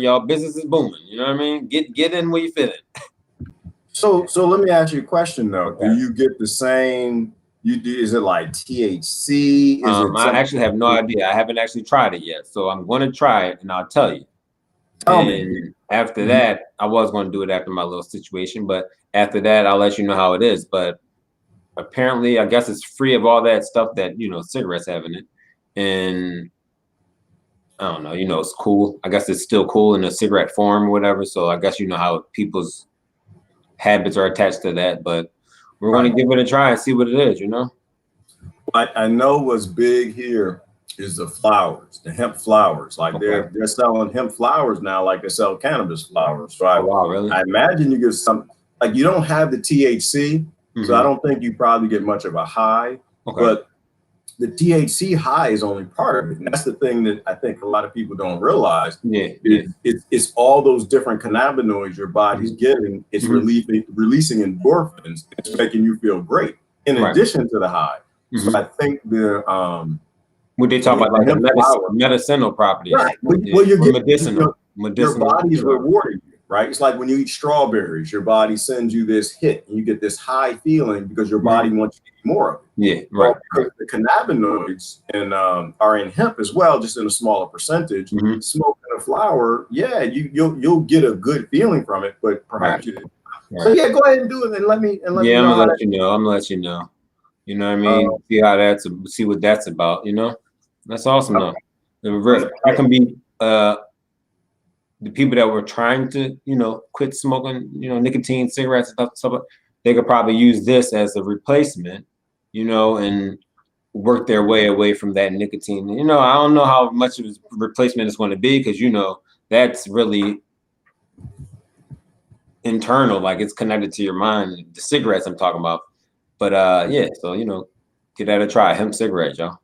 y'all business is booming. You know what I mean? Get in where you fit in. So let me ask you a question though. Do Okay. you get the same? You do? Is it like THC? Is it I something? actually have no idea. I haven't actually tried it yet, so I'm going to try it, and I'll tell you. Tell me. And after Mhm. that, I was going to do it after my little situation, but after that, I'll let you know how it is. But apparently, I guess it's free of all that stuff that cigarettes have in it, and I don't know. It's cool. I guess it's still cool in a cigarette form or whatever. So I guess how people's habits are attached to that. But we're going Right. to give it a try and see what it is. I know what's big here is the flowers, the hemp flowers. Like Okay. they're selling hemp flowers now, like they sell cannabis flowers. So Oh wow, really? I imagine you get some. Like you don't have the THC, so I don't think you probably get much of a high. Okay. But the THC high is only part of it. And that's the thing that I think a lot of people don't realize. Yeah. It's all those different cannabinoids your body's getting. It's releasing endorphins. It's making you feel great in Right. addition to the high. So I think what they talk about, like the medicinal properties. Right. Well, you're getting medicinal. Your body's rewarding you, right? It's like when you eat strawberries, your body sends you this hit and you get this high feeling because your body wants you to eat more of it. Yeah, right. Because the cannabinoids and are in hemp as well, just in a smaller percentage. Smoking a flower, yeah, you'll get a good feeling from it, but perhaps you didn't. Right. So yeah, go ahead and do it and let me I'm gonna let you know. I'm gonna let you know. You know what I mean? See what that's about. That's awesome though. That can be the people that were trying to quit smoking nicotine, cigarettes, and stuff. They could probably use this as a replacement, and work their way away from that nicotine. I don't know how much of a replacement it's going to be because that's really internal, like it's connected to your mind. The cigarettes I'm talking about. But yeah, so give that a try. Hemp cigarettes, y'all.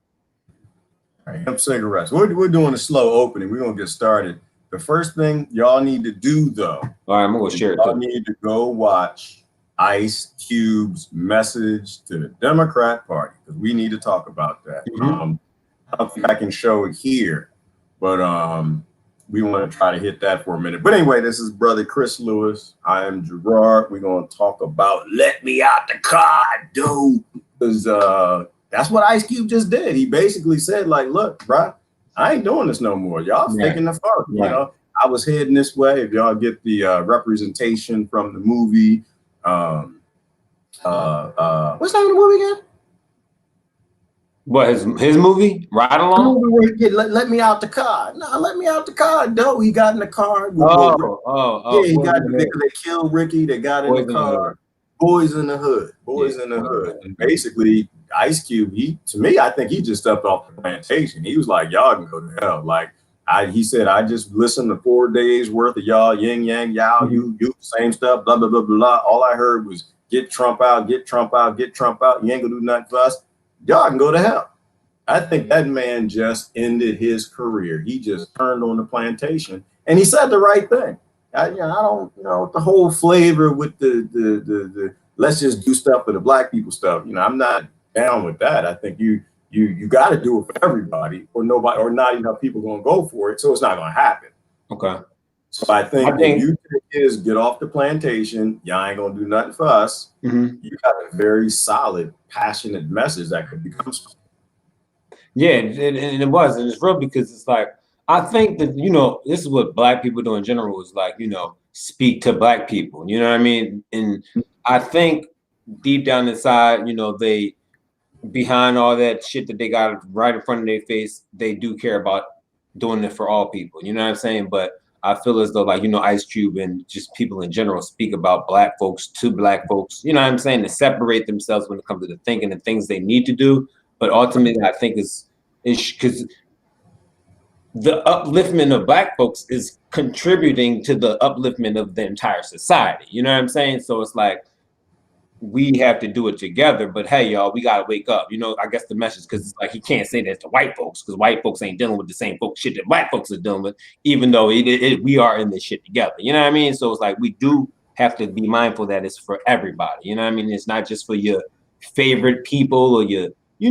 Right, hemp cigarettes. We're doing a slow opening. We're gonna get started. The first thing y'all need to do, though, all right, I'm gonna share it. Y'all need to go watch Ice Cube's message to the Democrat Party because we need to talk about that. I don't think I can show it here, but we want to try to hit that for a minute. But anyway, this is Brother Chris Lewis. I am Gerard. We're gonna talk about "Let Me Out the Car, Dude," because that's what Ice Cube just did. He basically said, like, look, bro, I ain't doing this no more. Y'all faking the funk. You know, I was heading this way. If y'all get the representation from the movie, what's the name of the movie again? What, his movie? Ride Along? Let me out the car. No, let me out the car. No, he got in the car. Yeah, he got because they killed Ricky. They got in the car. Boys in the Hood. Boys in the Hood. And basically, Ice Cube, to me, I think he just stepped off the plantation. He was like, y'all can go to hell. Like, he said, I just listened to 4 days worth of y'all, yin, yang, yow, you, same stuff, blah, blah, blah, blah. All I heard was get Trump out, get Trump out, get Trump out. You ain't gonna do nothing for us. Y'all can go to hell. I think that man just ended his career. He just turned on the plantation and he said the right thing. I don't, the whole flavor with the let's just do stuff for the black people stuff. I'm not down with that. I think you got to do it for everybody, or nobody, or not enough people going to go for it, so it's not going to happen. Okay. So I think if you is get off the plantation, y'all ain't gonna do nothing for us. You got a very solid, passionate message that could become. Yeah, and it was, and it's real because it's like I think that this is what black people do in general is like speak to black people. You know what I mean? And I think deep down inside, they behind all that shit that they got right in front of their face, they do care about doing it for all people. You know what I'm saying? But I feel as though like Ice Cube and just people in general speak about black folks to black folks. You know what I'm saying? To separate themselves when it comes to the thinking and things they need to do. But ultimately, I think is because the upliftment of black folks is contributing to the upliftment of the entire society. You know what I'm saying? So it's like we have to do it together. But hey, y'all, we gotta wake up. I guess the message because it's like he can't say that to white folks because white folks ain't dealing with the same shit that black folks are dealing with, even though we are in this shit together. You know what I mean? So it's like we do have to be mindful that it's for everybody. You know what I mean? It's not just for your favorite people or your the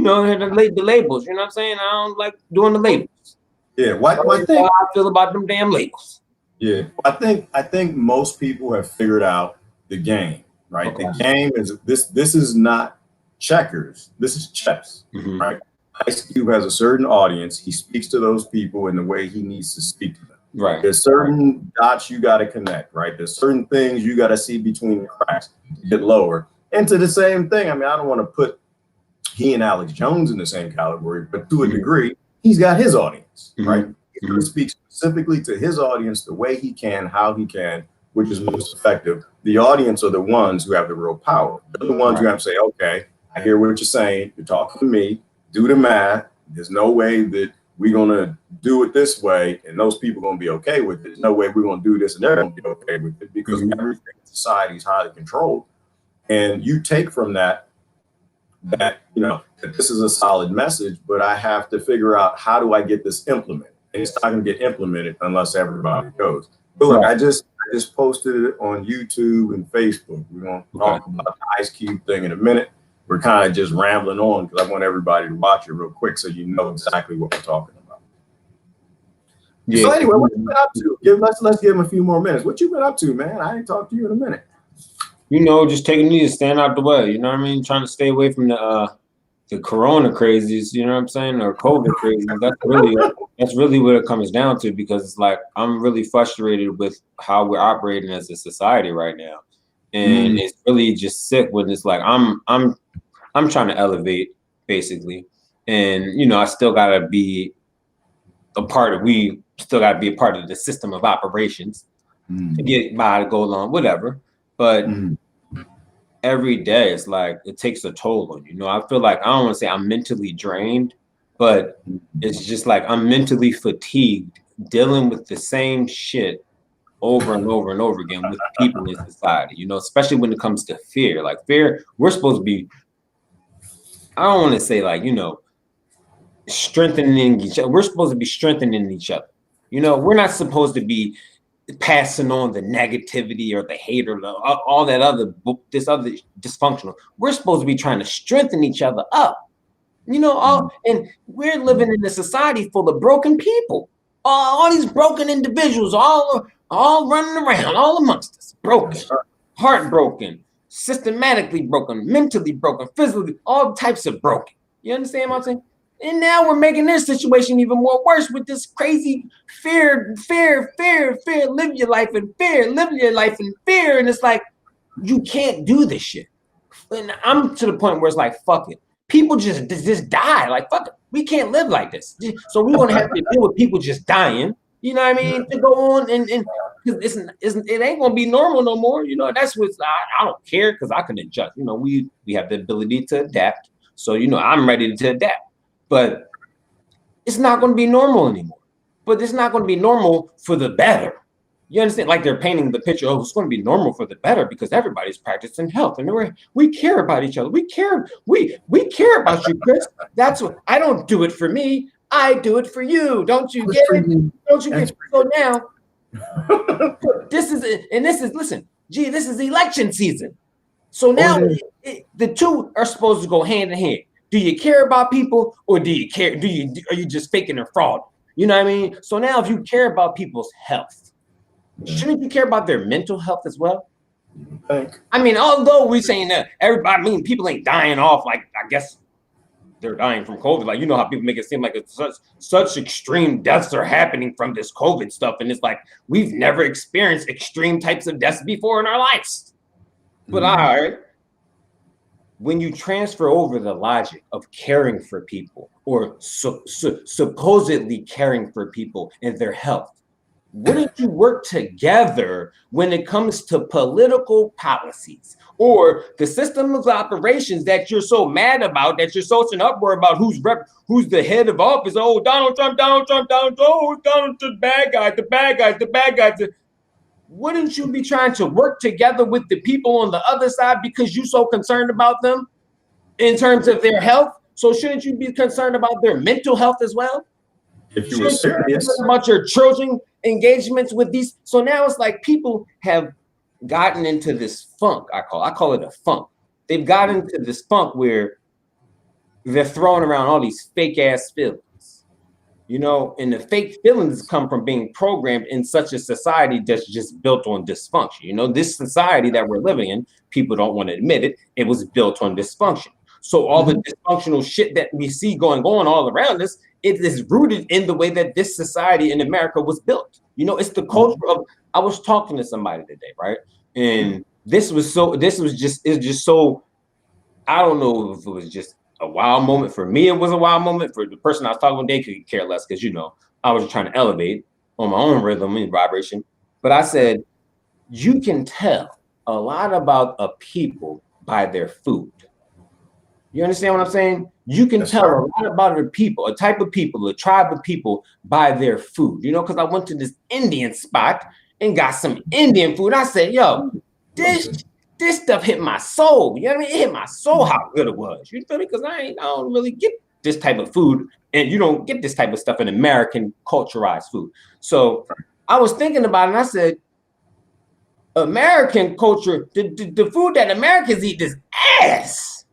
labels. You know what I'm saying? I don't like doing the labels. Yeah, what thing? How I feel about them damn labels. Yeah, I think most people have figured out the game, right? Okay. The game is this. This is not checkers. This is chess, right? Ice Cube has a certain audience. He speaks to those people in the way he needs to speak to them. Right. There's certain dots you got to connect, right? There's certain things you got to see between the cracks to get lower. And to the same thing, I mean, I don't want to put he and Alex Jones in the same category, but to a degree, he's got his audience, right? He's going to speak specifically to his audience the way he can, how he can, which is most effective. The audience are the ones who have the real power. They're the ones who have to say, okay, I hear what you're saying. You're talking to me. Do the math. There's no way that we're going to do it this way and those people are going to be okay with it. There's no way we're going to do this and they're going to be okay with it because everything in society is highly controlled. And you take from that, that this is a solid message, but I have to figure out how do I get this implemented. And it's not going to get implemented unless everybody goes. But look, I just posted it on YouTube and Facebook. We're going to talk about the Ice Cube thing in a minute. We're kind of just rambling on because I want everybody to watch it real quick so you know exactly what we're talking about. Yeah. So anyway, what you been up to? Let's give him a few more minutes. What you been up to, man? I ain't talked to you in a minute. Just taking it easy, staying out the way. You know what I mean? Trying to stay away from the corona crazies, you know what I'm saying, or COVID crazies. That's really what it comes down to, because it's like I'm really frustrated with how we're operating as a society right now, and it's really just sick when it's like I'm trying to elevate basically, and I still gotta be a part of the system of operations to get by, to go along, whatever, but. Every day it's like it takes a toll on you. I feel like I don't want to say I'm mentally drained, but it's just like I'm mentally fatigued dealing with the same shit over and over and over again with people in society, especially when it comes to fear. Like fear, we're supposed to be, I don't want to say like, strengthening each other. We're supposed to be strengthening each other. We're not supposed to be passing on the negativity or the hate or all that other dysfunctional. We're supposed to be trying to strengthen each other up, and we're living in a society full of broken people, all these broken individuals, all running around, all amongst us, broken, heartbroken, systematically broken, mentally broken, physically, all types of broken. You understand what I'm saying? And now we're making their situation even more worse with this crazy fear. Live your life in fear. Live your life in fear. And it's like, you can't do this shit. And I'm to the point where it's like, fuck it. People just die. Like, fuck it. We can't live like this. So we're going to have to deal with people just dying. You know what I mean? To go on and it ain't going to be normal no more. That's what I don't care because I can adjust. We have the ability to adapt. So, I'm ready to adapt. But it's not going to be normal anymore. But it's not going to be normal for the better. You understand? Like they're painting the picture, it's going to be normal for the better because everybody's practicing health. And we care about each other. We care about you, Chris. That's what, I don't do it for me. I do it for you. Don't you get it? Don't you get it? So now, this is election season. So now the two are supposed to go hand in hand. Do you care about people or do you care? Are you just faking and fraud? You know what I mean? So now if you care about people's health, shouldn't you care about their mental health as well? I mean, although we're saying that people ain't dying off, like I guess they're dying from COVID. Like, how people make it seem like it's such extreme deaths are happening from this COVID stuff. And it's like, we've never experienced extreme types of deaths before in our lives. But all right. When you transfer over the logic of caring for people or supposedly caring for people and their health, wouldn't you work together when it comes to political policies or the system of operations that you're so mad about, that you're so in uproar about who's the head of office? Oh, Donald Trump, oh, Donald Trump, the bad guys. Wouldn't you be trying to work together with the people on the other side because you're so concerned about them in terms of their health? So shouldn't you be concerned about their mental health as well? If you were serious about your children engagements with these. So now it's like people have gotten into this funk. I call it a funk. They've gotten into this funk where they're throwing around all these fake ass feelings. you know, and the fake feelings come from being programmed in such a society that's just built on dysfunction. You know, this society that we're living in, people don't want to admit it, it was built on dysfunction. So all the dysfunctional shit that we see going on all around us, it is rooted in the way that this society in America was built. You know, it's the culture of, I was talking to somebody today, right? And it's just so, I don't know if it was just a wild moment. For me, it was a wild moment. For the person I was talking with, they could care less because, you know, I was trying to elevate on my own rhythm and vibration. But I said, you can tell a lot about a people by their food. You understand what I'm saying? You can tell a lot about a people, a type of people, a tribe of people by their food. You know, because I went to this Indian spot and got some Indian food. I said, yo, this stuff hit my soul. You know what I mean? It hit my soul how good it was. You feel me? Because I don't really get this type of food, and you don't get this type of stuff in American culturized food. So I was thinking about it, and I said, American culture, the food that Americans eat is ass.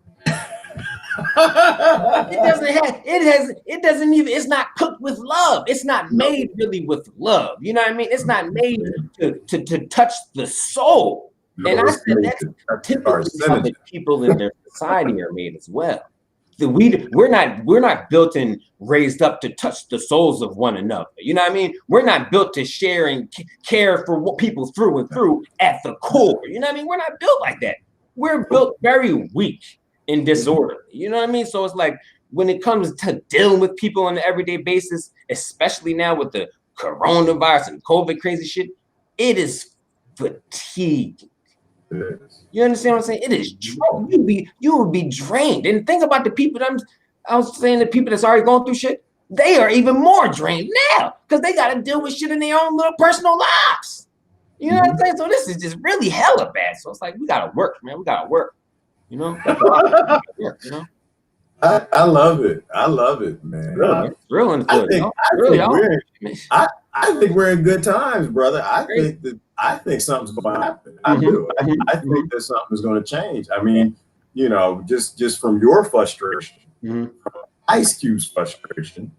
It's not cooked with love. It's not made really with love. You know what I mean? It's not made to touch the soul. And I said that's typically how the people in their society are made as well. We're not built and raised up to touch the souls of one another. You know what I mean? We're not built to share and care for what people through and through at the core. You know what I mean? We're not built like that. We're built very weak and disorderly. You know what I mean? So it's like when it comes to dealing with people on an everyday basis, especially now with the coronavirus and COVID crazy shit, it is fatiguing. You understand what I'm saying? It is you will be drained. And think about the people I was saying, the people that's already going through shit, they are even more drained now because they got to deal with shit in their own little personal lives. You know what I'm saying? So this is just really hella bad. So it's like we gotta work, man. We gotta work. You know? Work, you know? I love it. I love it, man. It's real and good. I think we're in good times, brother. I think something's going to happen. I do. I think that something's going to change. I mean, you know, just from your frustration, from Ice Cube's frustration,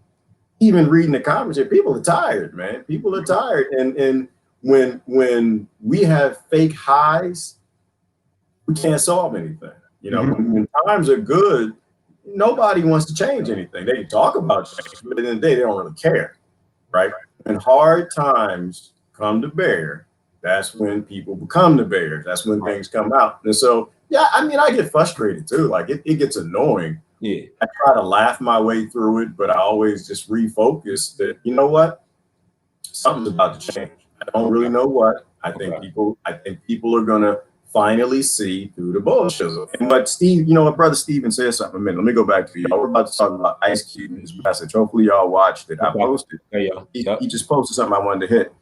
even reading the comments, people are tired, man. People are tired, and when we have fake highs, we can't solve anything. You know, when times are good, nobody wants to change anything. They talk about change, but at the end of the day, they don't really care, right? When hard times come to bear, that's when people become the bears. That's when things come out. And so, yeah, I mean, I get frustrated too. Like it gets annoying. Yeah. I try to laugh my way through it, but I always just refocus that, you know what? Something's about to change. I don't really know what. I think people are gonna finally see through the bullshit. And what Steve, you know what, brother Steven said something a minute. Let me go back to y'all. We're about to talk about Ice Cube and his message. Hopefully y'all watched it. I posted. He just posted something I wanted to hit.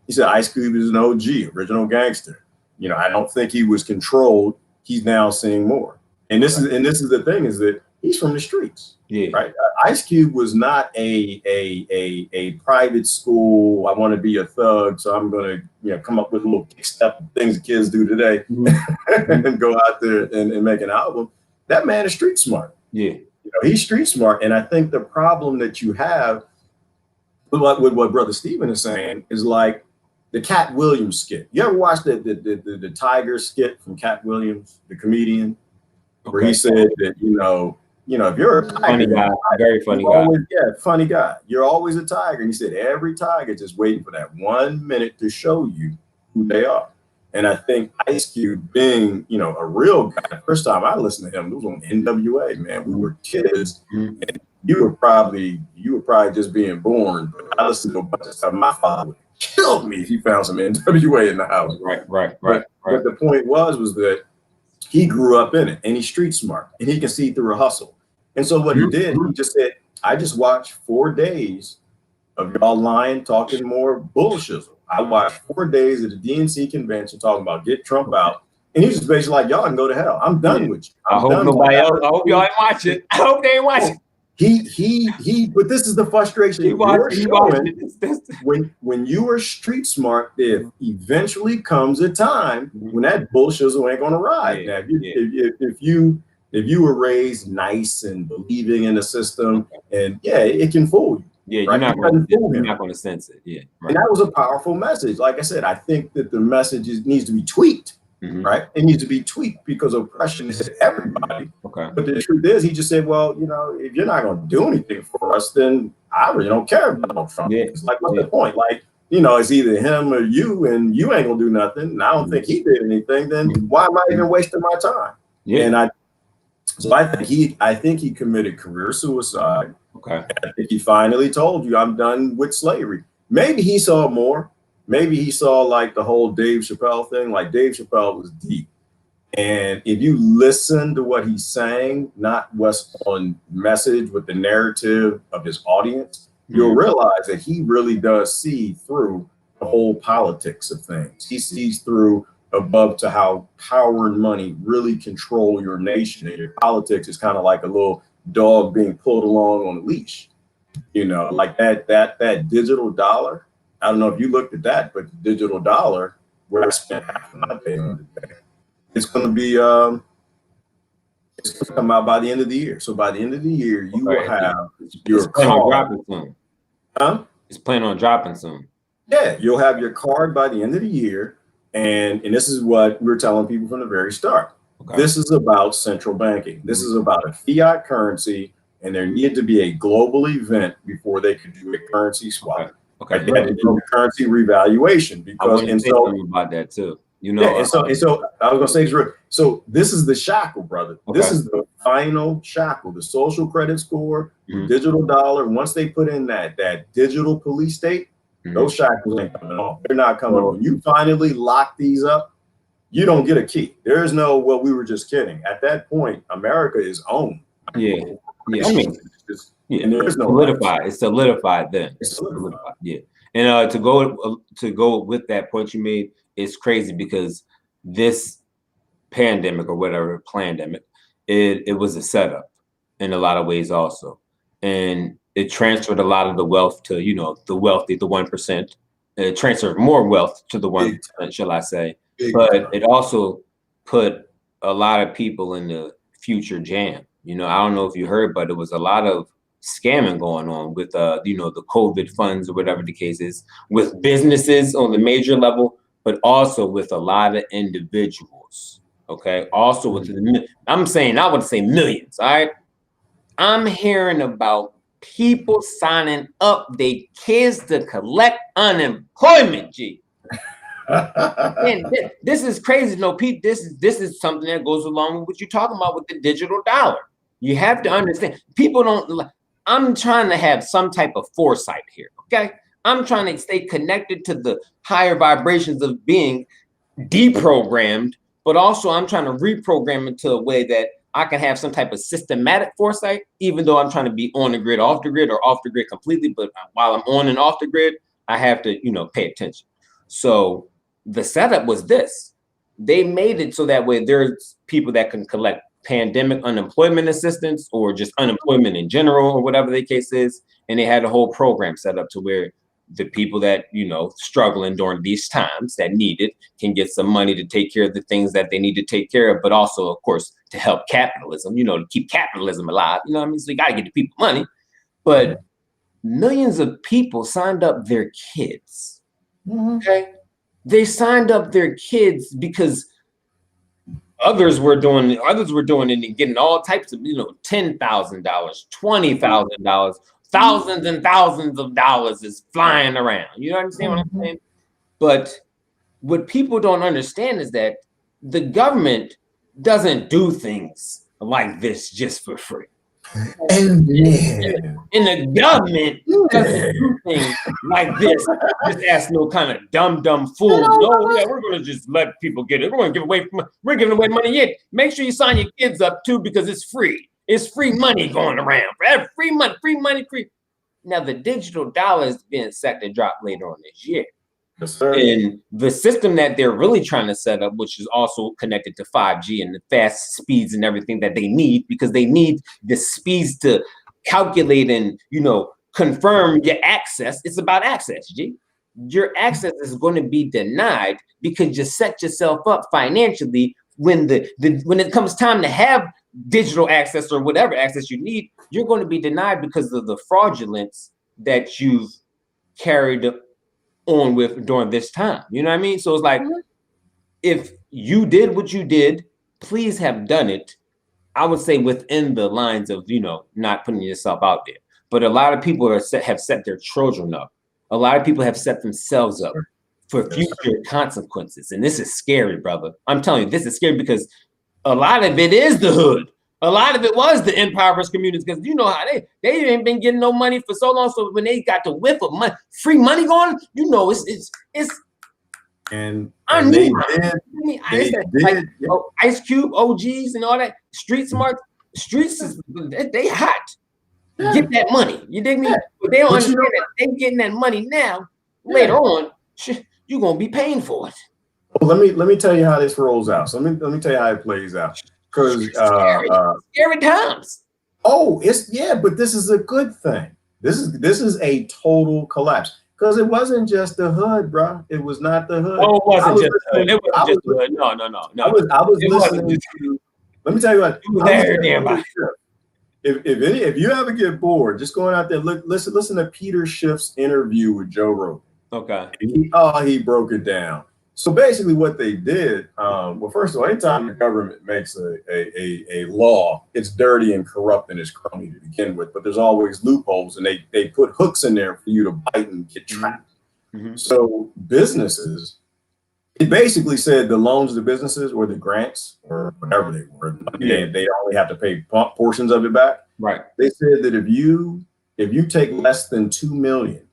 He said Ice Cube is an OG, original gangster. You know, I don't think he was controlled. He's now seeing more. And this is the thing, is that he's from the streets. Yeah. Right. Ice Cube was not a private school. I want to be a thug, so I'm gonna come up with little step things that kids do today and go out there and make an album. That man is street smart. Yeah. He's street smart. And I think the problem that you have with what Brother Steven is saying is like the Cat Williams skit. You ever watched the Tiger skit from Cat Williams, the comedian, where he said that, if you're a tiger, funny guy, very funny guy. Funny guy. You're always a tiger. And he said every tiger just waiting for that 1 minute to show you who they are. And I think Ice Cube being, a real guy, the first time I listened to him, it was on NWA, man. We were kids. And you were probably just being born. But I listened to a bunch of stuff. My father would kill me if he found some NWA in the house. Right. But the point was that he grew up in it, and he's street smart, and he can see through a hustle. And so what he did, he just said, I just watched 4 days of y'all lying, talking more bullshit. I watched 4 days at the DNC convention talking about get Trump out. And he's just basically like, y'all can go to hell. I'm done with you. I hope nobody else. I hope y'all ain't watch it. I hope they ain't watch it. But this is the frustration. When you are street smart, there eventually comes a time when that bullshit ain't gonna ride. Now, if you were raised nice and believing in the system, and it can fool you. Yeah, right? you're not going to sense it. Yeah, right. And that was a powerful message. Like I said, I think that the message needs to be tweaked, right? It needs to be tweaked because oppression is everybody. Okay. But the truth is, he just said, well, you know, if you're not going to do anything for us, then I really don't care about Donald Trump. Yeah. It's like, what's the point? Like, you know, it's either him or you, and you ain't going to do nothing. And I don't think he did anything. Then why am I even wasting my time? Yeah. And I think he committed career suicide. Okay. I think he finally told you, I'm done with slavery. Maybe he saw more. Maybe he saw like the whole Dave Chappelle thing. Like Dave Chappelle was deep. And if you listen to what he's saying, not what's on message with the narrative of his audience, you'll realize that he really does see through the whole politics of things. He sees through above to how power and money really control your nation. And your politics is kind of like a little dog being pulled along on a leash. You know, like that digital dollar. I don't know if you looked at that, but the digital dollar, where I spent half of my day on today, it's going to be it's going to come out by the end of the year. So by the end of the year, you will have your card. Huh? It's planning on dropping soon. Yeah, you'll have your card by the end of the year, and this is what we're telling people from the very start. Okay. This is about central banking. This is about a fiat currency, and there needed to be a global event before they could do a currency swap. Okay. They had to do a currency revaluation because and so about that too. You know, yeah, and so I was gonna say, so this is the shackle, brother. Okay. This is the final shackle, the social credit score, the digital dollar. Once they put in that digital police state, those shackles ain't coming off. They're not coming off. When you finally lock these up, you don't get a key. There is no, well, we were just kidding. At that point, America is owned. Yeah. Yeah. I mean, and there is no solidified. It's solidified then. It's solidified. Yeah. And to go with that point you made, it's crazy because this pandemic or whatever pandemic, it was a setup in a lot of ways also. And it transferred a lot of the wealth to, you know, the wealthy, the 1%. It transferred more wealth to the 1%, shall I say. But it also put a lot of people in the future jam. You know, I don't know if you heard, but it was a lot of scamming going on with, you know, the COVID funds or whatever the case is, with businesses on the major level, but also with a lot of individuals. Okay. Also with, I'm saying, I would say millions. All right. I'm hearing about people signing up their kids to collect unemployment, G. And this is crazy. No, Pete, this is something that goes along with what you're talking about with the digital dollar. You have to understand, people don't, I'm trying to have some type of foresight here, okay? I'm trying to stay connected to the higher vibrations of being deprogrammed, but also I'm trying to reprogram into a way that I can have some type of systematic foresight, even though I'm trying to be on the grid, off the grid, or off the grid completely. But while I'm on and off the grid, I have to, you know, pay attention. So the setup was this. They made it so that way there's people that can collect pandemic unemployment assistance or just unemployment in general or whatever the case is. And they had a whole program set up to where the people that, you know, struggling during these times that need it can get some money to take care of the things that they need to take care of, but also, of course, to help capitalism, you know, to keep capitalism alive. You know what I mean? So you got to get the people money. But millions of people signed up their kids. Okay. They signed up their kids because others were doing it and getting all types of, you know, $10,000, $20,000, thousands and thousands of dollars is flying around. You understand what I'm saying? But what people don't understand is that the government doesn't do things like this just for free. And the government doesn't do things like this just as no kind of dumb fool. No, yeah, we're gonna just let people get it. We're giving away money yet. Make sure you sign your kids up too, because it's free. It's free money going around. Free money. Now the digital dollar is being set to drop later on this year. Yes, sir. And the system that they're really trying to set up, which is also connected to 5G and the fast speeds and everything that they need, because they need the speeds to calculate and, you know, confirm your access. It's about access, G. Your access is going to be denied because you set yourself up financially when when it comes time to have digital access or whatever access you need, you're going to be denied because of the fraudulence that you've carried on with during this time. You know what I mean? So it's like, if you did what you did, please have done it, I would say, within the lines of, not putting yourself out there. But a lot of people have set their children up. A lot of people have set themselves up for future consequences. And this is scary, brother. I'm telling you, this is scary because a lot of it is the hood. A lot of it was the impoverished communities, because you know how they ain't been getting no money for so long. So when they got the whiff of money, free money going, it's and they did. Ice Cube, OGs, and all that. Street Smart, streets they hot. Yeah. Get that money. You dig me? Yeah. But they don't understand that they getting that money now. Later on, you're gonna be paying for it. Well, let me tell you how this rolls out. So let me tell you how it plays out. Because scary times. Oh, but this is a good thing. This is a total collapse. Because it wasn't just the hood, bro. It was not the hood. Oh, it wasn't just the hood. It wasn't just the hood. No. I was listening to. Let me tell you what. If you ever get bored, just going out there, listen to Peter Schiff's interview with Joe Rogan. Okay. He broke it down. So basically, what they did, well, first of all, anytime the government makes a law, it's dirty and corrupt and it's crummy to begin with. But there's always loopholes, and they put hooks in there for you to bite and get trapped. Mm-hmm. So businesses, it basically said the loans to businesses or the grants or whatever they were, they only have to pay portions of it back. Right. They said that if you take less than $2 million,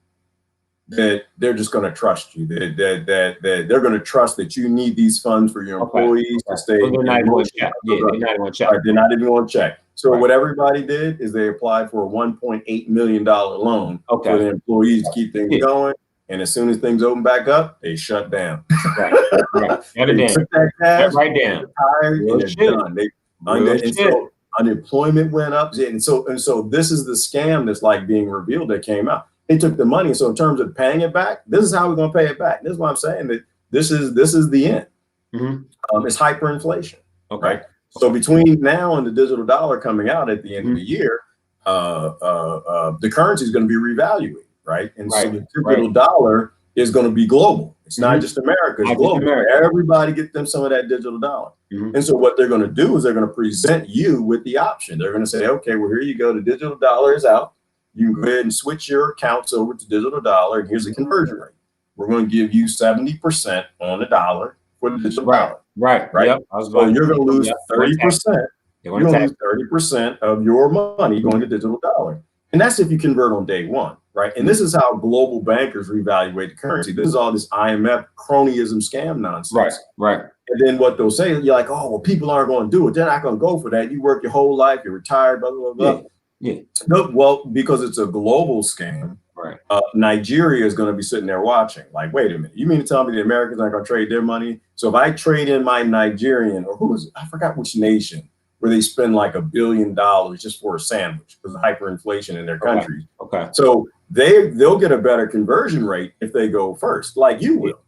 that they're just going to trust you. That they're going to trust that you need these funds for your employees to stay. Well, they're not even going to check. Yeah, they're not even going to check. Right, they're not even going to check. So what everybody did is they applied for a $1.8 million loan for the employees to keep things going. And as soon as things open back up, they shut down. Right. They took that cash, right down. Retired, and they're done. So unemployment went up, and so this is the scam that's like being revealed that came out. They took the money. So in terms of paying it back, this is how we're going to pay it back. This is what I'm saying, that this is the end. Mm-hmm. It's hyperinflation. Okay. Right? So between now and the digital dollar coming out at the end of the year, the currency is going to be revaluated. Right. And so the digital dollar is going to be global. It's not just America, it's global. Everybody get them some of that digital dollar. Mm-hmm. And so what they're going to do is they're going to present you with the option. They're going to say, okay, well, here you go. The digital dollar is out. You can go ahead and switch your accounts over to digital dollar. And here's the conversion rate. We're going to give you 70% on the dollar for the digital dollar. Right. Yep. So you're going to lose 30%. You're going to lose 30% of your money going to digital dollar. And that's if you convert on day one. Right. And this is how global bankers reevaluate the currency. This is all this IMF cronyism scam nonsense. Right. And then what they'll say, you're like, oh, well, people aren't going to do it. They're not going to go for that. You work your whole life. You're retired, blah, blah, blah. Yeah. No, well, because it's a global scam, right? Nigeria is going to be sitting there watching. Like, wait a minute, you mean to tell me the Americans aren't going to trade their money? So if I trade in my Nigerian, or I forgot which nation, where they spend like $1 billion just for a sandwich because of hyperinflation in their country. Okay. So they'll get a better conversion rate if they go first, like you will.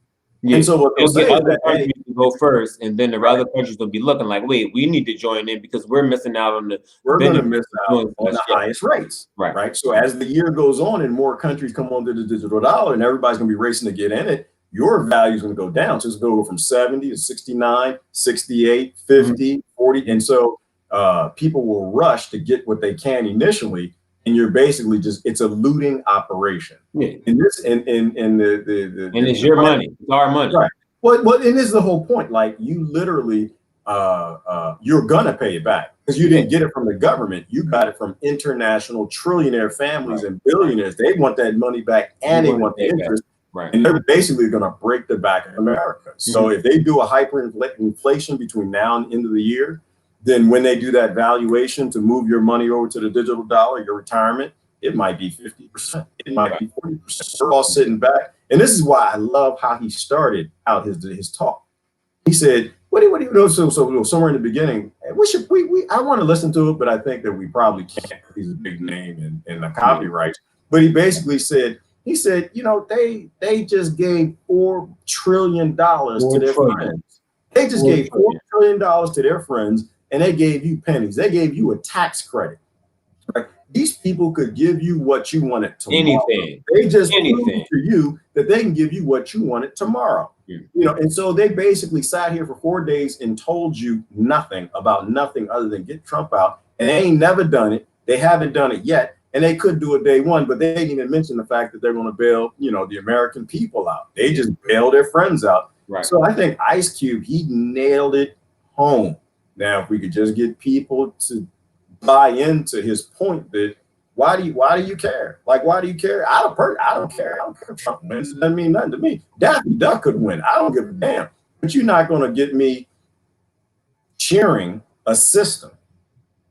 Yeah. And so what they'll say is that countries go first, and then the other countries will be looking like, wait, we need to join in because we're missing out on the. We're going to miss out on the highest rates. Right. So as the year goes on and more countries come onto the digital dollar and everybody's going to be racing to get in it, your value is going to go down. So it's going to go from 70 to 69, 68, 50, 40. And so people will rush to get what they can initially. And you're basically it's a looting operation. Yeah. And this and it's your money. It's our money. Right. Well, and this is the whole point. Like you literally you're gonna pay it back because you didn't get it from the government. You got it from international trillionaire families and billionaires. They want that money back and they want the interest. Right. And they're basically gonna break the back of America. So if they do a hyperinflation between now and the end of the year, then when they do that valuation to move your money over to the digital dollar, your retirement, it might be 50%. It might be 40%. We're all sitting back. And this is why I love how he started out his talk. He said, what do you know? So somewhere in the beginning, I want to listen to it, but I think that we probably can't because he's a big name in the copyrights. But he basically said, they just gave $4 trillion to their friends. They just gave $4 trillion to their friends. And they gave you pennies. They gave you a tax credit. Right? These people could give you what you wanted tomorrow. Anything. They just prove to you that they can give you what you wanted tomorrow. You know, and so they basically sat here for 4 days and told you nothing about nothing other than get Trump out. And they ain't never done it. They haven't done it yet. And they could do it day one, but they didn't even mention the fact that they're going to bail, you know, the American people out. They just bail their friends out. Right. So I think Ice Cube, he nailed it home. Now, if we could just get people to buy into his point that why do you care? Like, why do you care? I don't care. I don't care if Trump wins. It doesn't mean nothing to me. Daffy Duck could win. I don't give a damn. But you're not going to get me cheering a system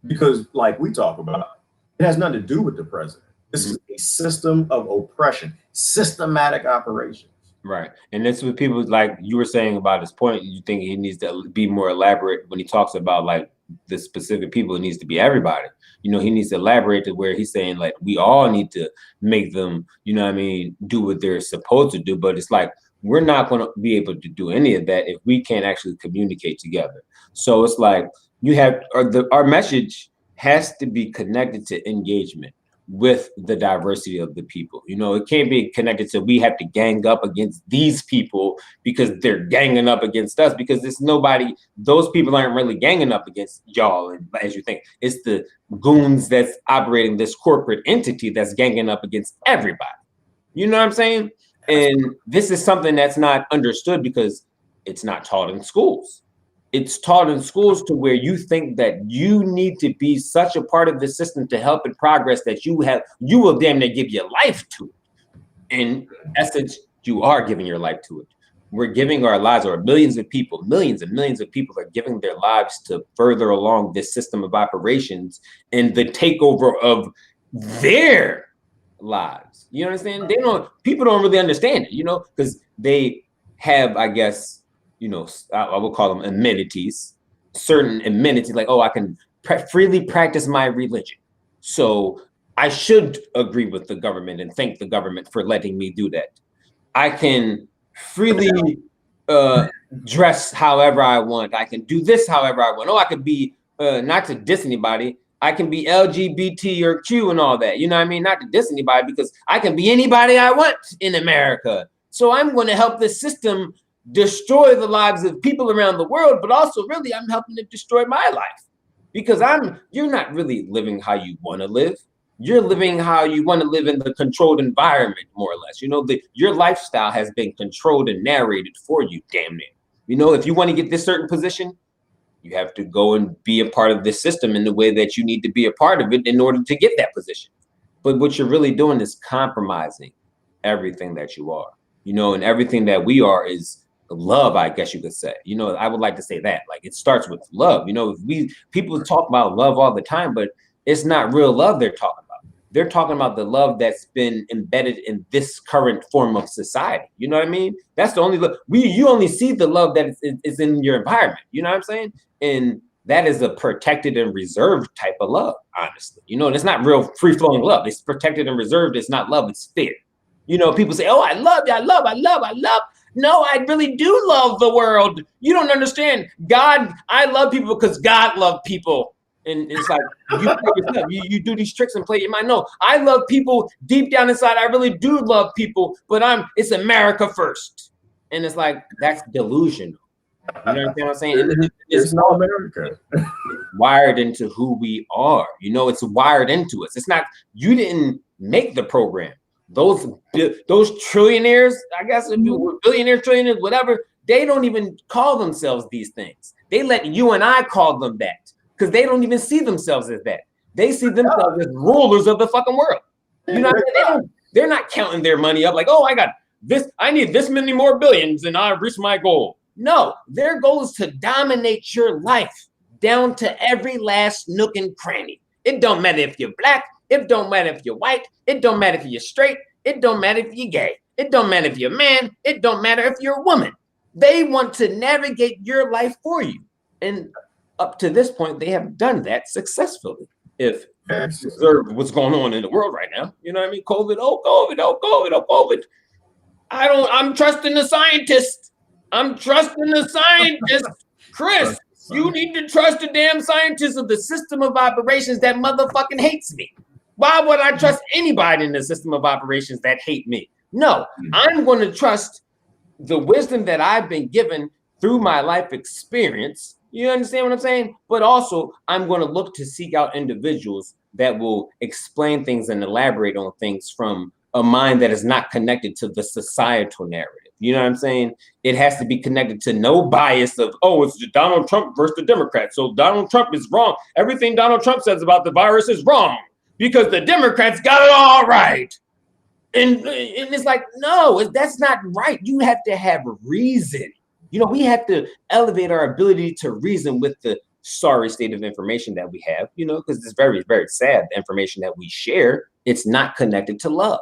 because, like we talk about, it has nothing to do with the president. This is a system of oppression, systematic operations. Right. And that's what people, like you were saying about his point, you think he needs to be more elaborate when he talks about like the specific people. It needs to be everybody. You know, he needs to elaborate to where he's saying like we all need to make them, you know what I mean, do what they're supposed to do. But it's like we're not going to be able to do any of that if we can't actually communicate together. So it's like you have our message has to be connected to engagement with the diversity of the people. You know, it can't be connected to we have to gang up against these people because they're ganging up against us, because there's nobody, those people aren't really ganging up against y'all as you think. It's the goons that's operating this corporate entity that's ganging up against everybody. You know what I'm saying? And this is something that's not understood because it's not taught in schools. It's taught in schools to where you think that you need to be such a part of the system to help it progress that you will damn near give your life to it. In essence, you are giving your life to it. We're giving our lives, or millions and millions of people are giving their lives to further along this system of operations and the takeover of their lives. You understand? People don't really understand it, you know, because they have, I guess, you know, I will call them amenities, certain amenities, like, oh, I can freely practice my religion. So I should agree with the government and thank the government for letting me do that. I can freely dress however I want. I can do this however I want. Oh, I could be, not to diss anybody, I can be LGBT or Q and all that. You know what I mean? Not to diss anybody, because I can be anybody I want in America. So I'm going to help this system destroy the lives of people around the world, but also really I'm helping to destroy my life, because you're not really living how you want to live. You're living how you want to live in the controlled environment, more or less. You know, your lifestyle has been controlled and narrated for you, damn near. You know, if you want to get this certain position, you have to go and be a part of this system in the way that you need to be a part of it in order to get that position. But what you're really doing is compromising everything that you are, you know, and everything that we are is love, I guess you could say. You know, I would like to say that, like, it starts with love. You know, people talk about love all the time, but it's not real love they're talking about. They're talking about the love that's been embedded in this current form of society. You know what I mean? That's the only love. You only see the love that is in your environment. You know what I'm saying? And that is a protected and reserved type of love, honestly. You know, and it's not real free-flowing love. It's protected and reserved. It's not love, it's fear. You know, people say, oh, I love you, I love. No, I really do love the world. You don't understand. God, I love people because God loved people. And it's like, you do these tricks and play your mind. No, I love people deep down inside. I really do love people, but it's America first. And it's like, that's delusional. You know what I'm saying? It's not America. Wired into who we are. You know, it's wired into us. It's not, you didn't make the program. Those trillionaires, I guess, billionaires, trillionaires, whatever, they don't even call themselves these things. They let you and I call them that because they don't even see themselves as that. They see themselves as rulers of the fucking world. You know what I mean? They're not counting their money up like, oh, I got this, I need this many more billions and I reached my goal. No, their goal is to dominate your life down to every last nook and cranny. It don't matter if you're black. It don't matter if you're white. It don't matter if you're straight. It don't matter if you're gay. It don't matter if you're a man. It don't matter if you're a woman. They want to navigate your life for you. And up to this point, they have done that successfully. If you observe what's going on in the world right now, you know what I mean? COVID, oh, COVID. I'm trusting the scientists. Chris, you need to trust the damn scientists of the system of operations that motherfucking hates me. Why would I trust anybody in the system of operations that hate me? No, I'm going to trust the wisdom that I've been given through my life experience. You understand what I'm saying? But also, I'm going to look to seek out individuals that will explain things and elaborate on things from a mind that is not connected to the societal narrative. You know what I'm saying? It has to be connected to no bias of, oh, it's Donald Trump versus the Democrats. So Donald Trump is wrong. Everything Donald Trump says about the virus is wrong because the Democrats got it all right. And it's like, no, that's not right. You have to have reason. You know, we have to elevate our ability to reason with the sorry state of information that we have, you know, because it's very, very sad, the information that we share. It's not connected to love.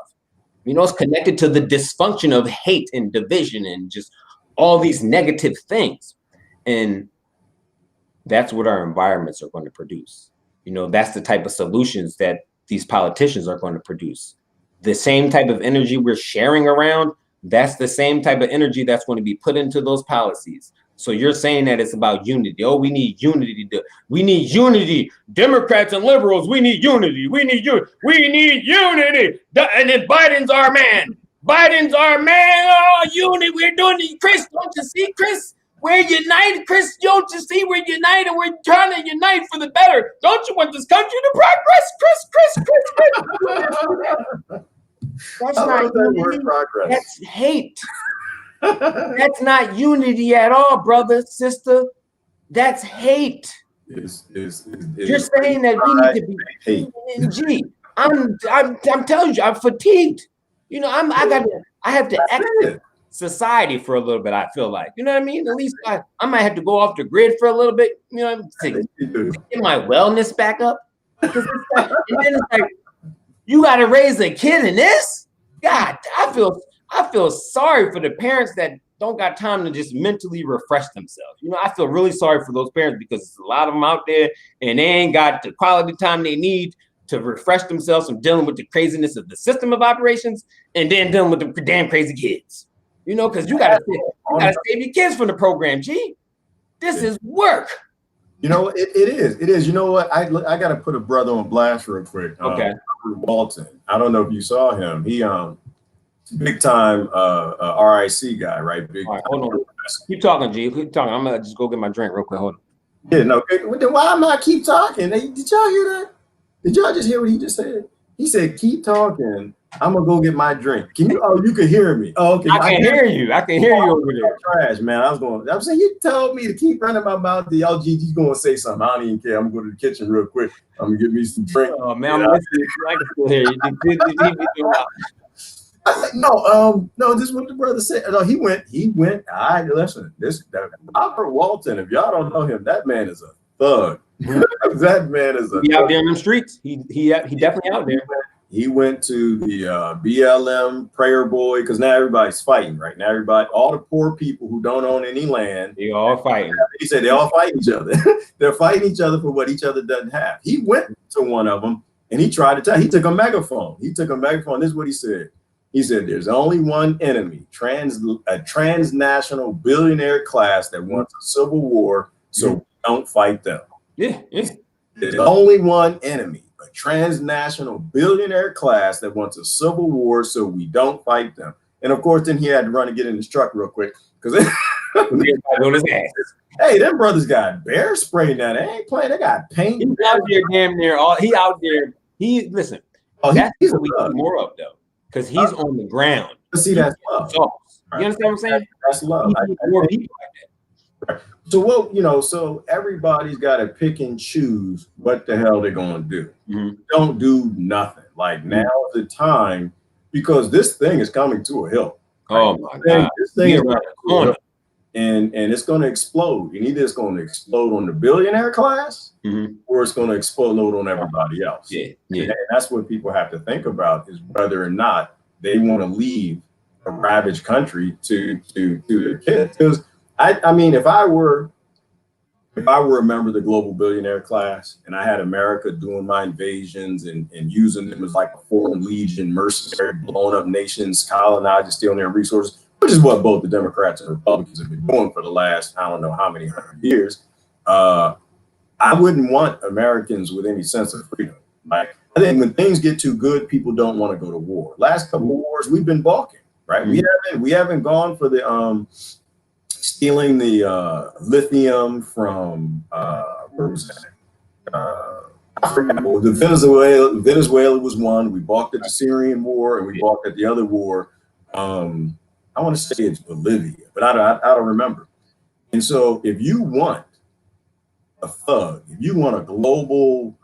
You know, it's connected to the dysfunction of hate and division and just all these negative things. And that's what our environments are going to produce. You know, that's the type of solutions that these politicians are going to produce. The same type of energy we're sharing around, that's the same type of energy that's going to be put into those policies. So you're saying that it's about unity. Oh, we need unity. We need unity. Democrats and liberals, we need unity. We need unity. We need unity. And then Biden's our man. Biden's our man. Oh, unity. We're doing it. Chris, don't you see, Chris? We're united. Chris, don't you see? We're united. We're trying to unite for the better. Don't you want this country to progress? Chris. That's not unity. That's hate. That's not unity at all, brother, sister. That's hate. You're saying that we need to be hate. I'm telling you, I'm fatigued. You know, I have to exit society for a little bit. I feel like, you know what I mean? At least I might have to go off the grid for a little bit. You know, to get my wellness back up. And then it's like, you got to raise a kid in this? God, I feel sorry for the parents that don't got time to just mentally refresh themselves. You know, I feel really sorry for those parents because there's a lot of them out there and they ain't got the quality time they need to refresh themselves from dealing with the craziness of the system of operations and then dealing with the damn crazy kids. You know, because you gotta save your kids from the program, G. This is work. You know, it is. You know what? I got to put a brother on blast real quick. Okay. Walton. I don't know if you saw him. He big time RIC guy, right? Big. All right, hold on. Keep talking, G. Keep talking. I'm gonna just go get my drink real quick. Hold on. Yeah, no. Then why am I keep talking? Did y'all hear that? Did y'all just hear what he just said? He said, "Keep talking. I'm gonna go get my drink." Can you? Oh, you can hear me. Oh, okay. I can hear you. I can hear you over there. Trash, man. I'm saying you told me to keep running my mouth. The LGG's gonna say something. I don't even care. I'm going to the kitchen real quick. I'm gonna get me some drink. Oh man, I'm listening. I can still hear you. No, this is what the brother said. No, he went. All right, listen. Robert Walton. If y'all don't know him, that man is a thug. That man is he out there in the streets. He definitely out there. He went to the BLM prayer boy because now everybody's fighting right now. All the poor people who don't own any land, they all fighting. He said they all fight each other. They're fighting each other for what each other doesn't have. He went to one of them and he tried to tell. He took a megaphone. This is what he said. He said, "There's only one enemy: a transnational billionaire class that wants a civil war, so we don't fight them." Yeah. There's only one enemy: a transnational billionaire class that wants a civil war, so we don't fight them. And of course, then he had to run and get in his truck real quick because hey, them brothers got bear spray now. They ain't playing. They got paint. He's out there damn near. He out there. Listen. Oh, that's what we need more of though, because he's on the ground. See, that's love. You understand what I'm saying? That's love. More people like that. Right. So so everybody's got to pick and choose what the hell they're going to do. Mm-hmm. Don't do nothing. Like now's the time because this thing is coming to a hill. Oh my God! This thing is around the corner, and it's going to explode. And either it's going to explode on the billionaire class, or it's going to explode on everybody else. Yeah. And that's what people have to think about is whether or not they want to leave a ravaged country to their kids. Because I mean, if I were a member of the global billionaire class and I had America doing my invasions and using them as like a foreign legion, mercenary, blowing up nations, colonizing, stealing their resources, which is what both the Democrats and Republicans have been doing for the last, I don't know how many hundred years, I wouldn't want Americans with any sense of freedom. Like I think when things get too good, people don't want to go to war. Last couple of wars, we've been balking, right? We haven't gone for the stealing the lithium from where was that? Venezuela was one. We balked at the Syrian war, and we balked at the other war. I want to say it's Bolivia, but I don't remember. And so, if you want a thug, if you want a global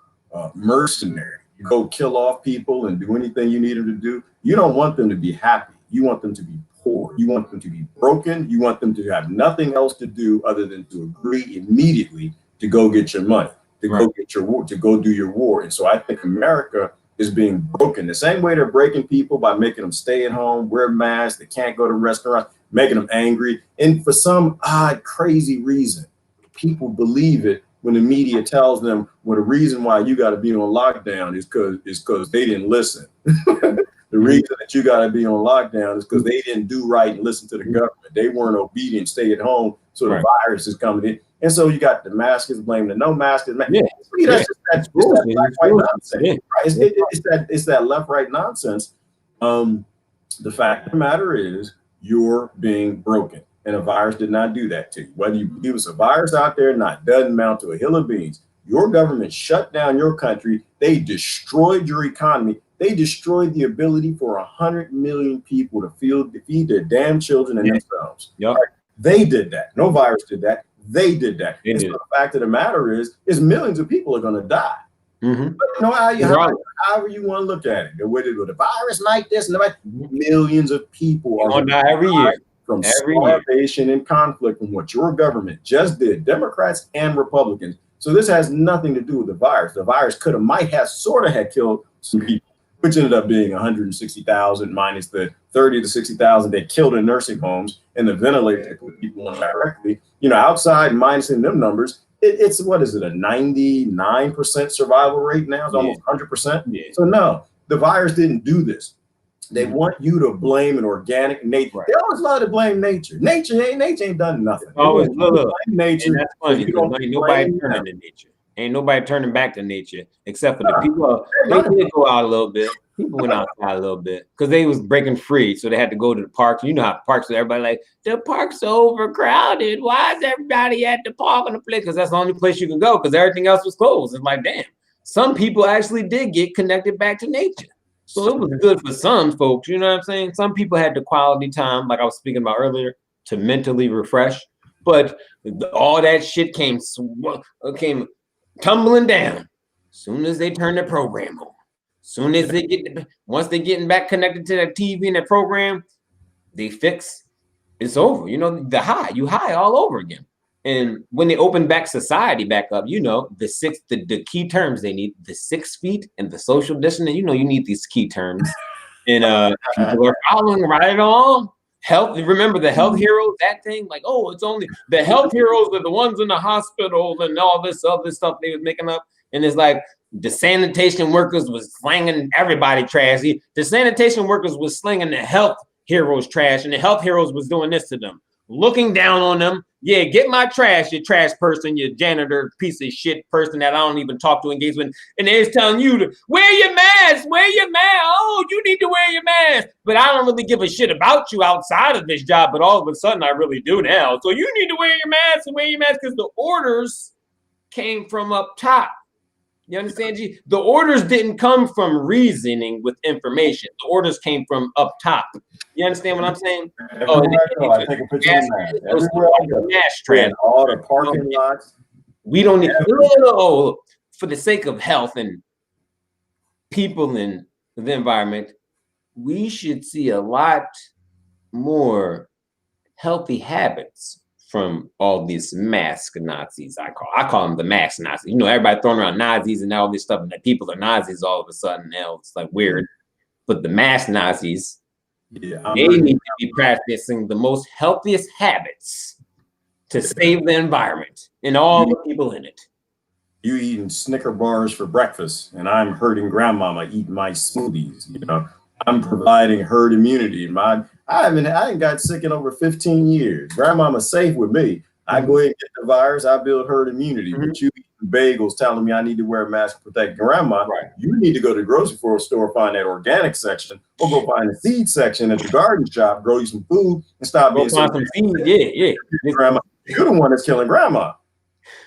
mercenary, you go kill off people and do anything you need them to do. You don't want them to be happy. You want them to be poor. You want them to be broken. You want them to have nothing else to do other than to agree immediately to go get your money, to go get your war, to go do your war. And so I think America is being broken the same way they're breaking people by making them stay at home, wear masks, they can't go to restaurants, making them angry. And for some odd, crazy reason, people believe it when the media tells them, well, the reason why you got to be on lockdown is because they didn't listen. The reason that you got to be on lockdown is because they didn't do right and listen to the government. They weren't obedient, stay at home, so the virus is coming in. And so you got the maskers blaming the no maskers. That's left-right nonsense. It's that left-right nonsense. The fact of the matter is you're being broken. And a virus did not do that to you. Whether you believe it's a virus out there or not, doesn't amount to a hill of beans. Your government shut down your country. They destroyed your economy. They destroyed the ability for 100 million people to feed their damn children and themselves. Yep. Right? They did that. No virus did that. They did that. And so the fact of the matter is millions of people are going to die. Mm-hmm. But however you want to look at it, with a virus like this, millions of people are going to die every year. From starvation and conflict from what your government just did, Democrats and Republicans. So this has nothing to do with the virus. The virus might have killed some people, which ended up being 160,000 minus the 30 to 60,000 they killed in nursing homes and the ventilators they put people on directly. Outside minusing them numbers, it's what is it, a 99% survival rate now? It's almost 100%. Yeah. So no, the virus didn't do this. They want you to blame an organic nature. Right. They always love to blame nature. Nature ain't done nothing. Always look. Nature. And that's funny because ain't nobody turning to nature. Ain't nobody turning back to nature except for the people. They did go out a little bit. People went outside a little bit because they was breaking free, so they had to go to the parks. You know how parks are. Everybody like the parks are overcrowded. Why is everybody at the park on the place? Because that's the only place you can go because everything else was closed. It's like, damn. Some people actually did get connected back to nature. So it was good for some folks, you know what I'm saying? Some people had the quality time, like I was speaking about earlier, to mentally refresh. But all that shit came tumbling down as soon as they turn the program on. Soon as once they getting back connected to that TV and that program, they fix, it's over. You high all over again. And when they open back society back up, the key terms they need, the 6 feet and the social distancing, you need these key terms. And people are following right along. Health, remember the health heroes, that thing? Like, oh, it's only the health heroes are the ones in the hospital and all this other stuff they was making up. And it's like the sanitation workers was slanging everybody trash. The sanitation workers was slinging the health heroes trash, and the health heroes was doing this to them. Looking down on them. Yeah, get my trash, you trash person, you janitor, piece of shit person that I don't even talk to, engage with. And they're telling you to wear your mask, Oh, you need to wear your mask. But I don't really give a shit about you outside of this job. But all of a sudden, I really do now. So you need to wear your mask because the orders came from up top. You understand, G? The orders didn't come from reasoning with information. The orders came from up top. You understand what I'm saying? I take a picture of that. All the parking lots. We don't need no. For the sake of health and people in the environment, we should see a lot more healthy habits from all these mask Nazis. I call them the mask Nazis. Everybody throwing around Nazis and all this stuff, and that people are Nazis all of a sudden now. It's like weird. But the mask Nazis, they need to be practicing the most healthiest habits to save the environment and all the people in it. You eating Snicker bars for breakfast, and I'm hurting grandmama eating my smoothies. I'm providing herd immunity. I ain't got sick in over 15 years. Grandmama's safe with me. I go ahead and get the virus. I build herd immunity. But you eat bagels telling me I need to wear a mask to protect grandma. Right. You need to go to the grocery store, find that organic section, or go find the seed section at the garden shop, grow you some food, and stop being so some seeds. Yeah. Grandma, you're the one that's killing grandma.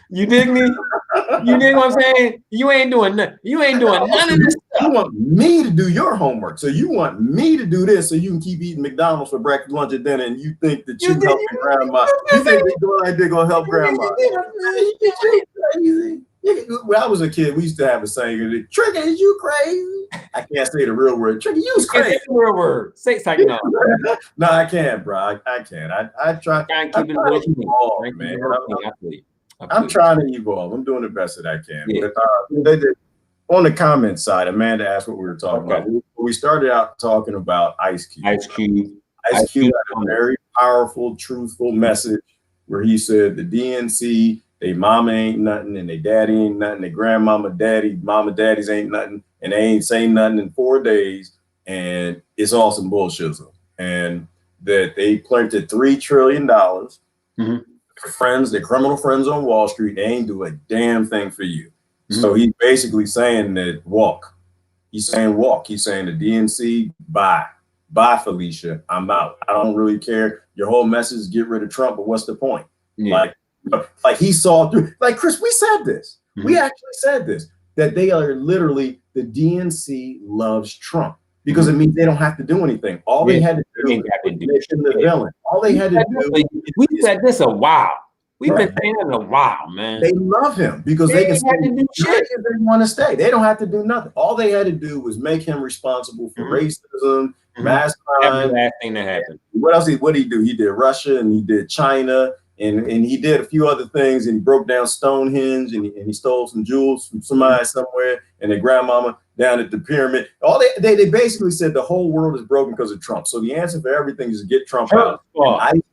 You dig me? You dig what I'm saying? You ain't doing nothing. You ain't doing none of this stuff. You want me to do your homework. So you want me to do this so you can keep eating McDonald's for breakfast, lunch, and dinner, and you think that you helping grandma. You think they doing like they're gonna help grandma. When I was a kid, we used to have a saying, Trigger, is you crazy? I can't say the real word. Trigger, you was crazy. Say the real word. Say something else. No, I can't, bro. I can't. I try. Try and keep it what you evolve, man. I'm trying to evolve. I'm doing the best that I can. Yeah. But, on the comment side, Amanda asked what we were talking about. We started out talking about Ice Cube. Ice Cube had a very powerful, truthful message where he said the DNC, they mama ain't nothing, and they daddy ain't nothing, they grandmama, daddy, mama, daddies ain't nothing, and they ain't saying nothing in 4 days, and it's all some bullshit. And that they planted $3 trillion. Mm-hmm. Friends, their criminal friends on Wall Street, they ain't do a damn thing for you. Mm-hmm. So he's basically saying that walk. He's saying walk. He's saying the DNC, bye, Felicia, I'm out. I don't really care. Your whole message is get rid of Trump, but what's the point? Yeah. Like he saw through. Like Chris, we said this. Mm-hmm. We actually said this, that they are literally, the DNC loves Trump because it means they don't have to do anything. All they had to do was mention the villain. All they had to do. We said this a while. We've been saying it a while, man. They love him because they can stay do shit if they want to stay. They don't have to do nothing. All they had to do was make him responsible for racism, mass crime. Every last thing that happened. What else? What did he do? He did Russia and he did China and he did a few other things, and he broke down Stonehenge and he stole some jewels from somebody somewhere, and their grandmama down at the pyramid. All they basically said the whole world is broken because of Trump. So the answer for everything is get Trump out.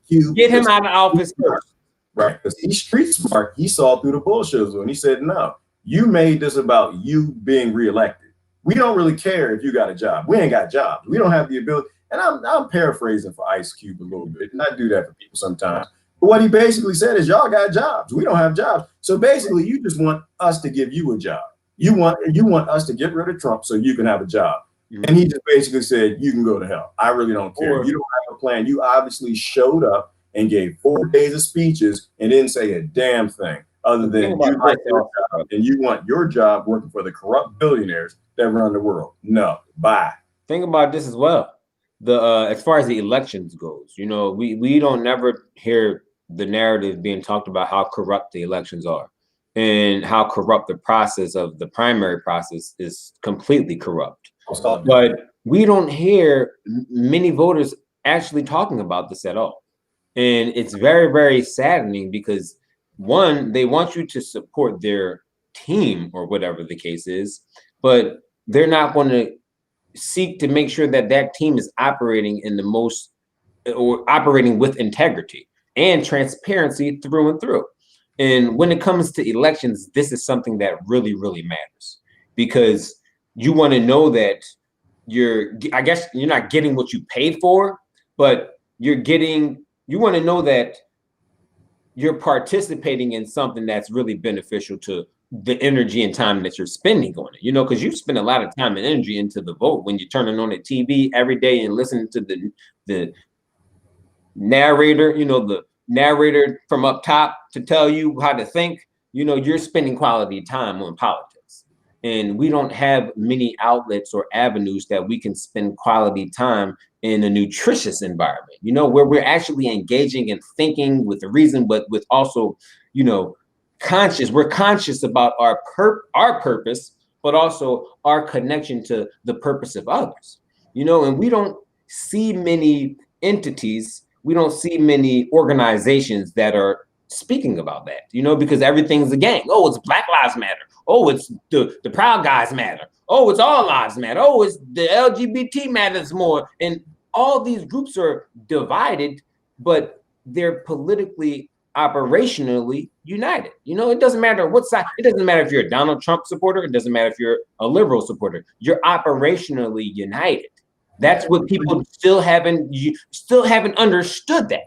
Get him out of office first. Right, because he's street smart. He saw through the bullshit, and he said, "No, you made this about you being reelected. We don't really care if you got a job. We ain't got jobs. We don't have the ability." And I'm paraphrasing for Ice Cube a little bit, and I do that for people sometimes. But what he basically said is, "Y'all got jobs. We don't have jobs. So basically, you just want us to give you a job. You want us to get rid of Trump so you can have a job." Mm-hmm. And he just basically said, "You can go to hell. I really don't care. You don't have a plan. You obviously showed up and gave 4 days of speeches and didn't say a damn thing other than you like your job and you want your job working for the corrupt billionaires that run the world. No, bye." Think about this as well. The as far as the elections goes, you know, we don't never hear the narrative being talked about how corrupt the elections are and how corrupt the process of the primary process is. Completely corrupt. But we don't hear many voters actually talking about this at all. And it's very, very saddening because, one, they want you to support their team or whatever the case is, but they're not going to seek to make sure that that team is operating in the most, or operating with integrity and transparency through and through. And when it comes to elections, this is something that really, really matters, because you want to know that I guess you're not getting what you paid for, but you want to know that you're participating in something that's really beneficial to the energy and time that you're spending on it, you know, because you spend a lot of time and energy into the vote when you're turning on the TV every day and listening to the narrator, you know, the narrator from up top to tell you how to think. You know, you're spending quality time on politics, and we don't have many outlets or avenues that we can spend quality time in a nutritious environment, you know, where we're actually engaging and thinking with reason, but with also, you know, we're conscious about our purpose, but also our connection to the purpose of others, you know. And we don't see many entities, we don't see many organizations that are speaking about that, you know, because everything's a gang. Oh, it's Black Lives Matter. Oh, it's the Proud Guys Matter. Oh, it's All Lives Matter. Oh, it's the LGBT matters more. And all these groups are divided, but they're politically, operationally united. You know, it doesn't matter what side. It doesn't matter if you're a Donald Trump supporter. It doesn't matter if you're a liberal supporter. You're operationally united. That's what people still haven't understood. That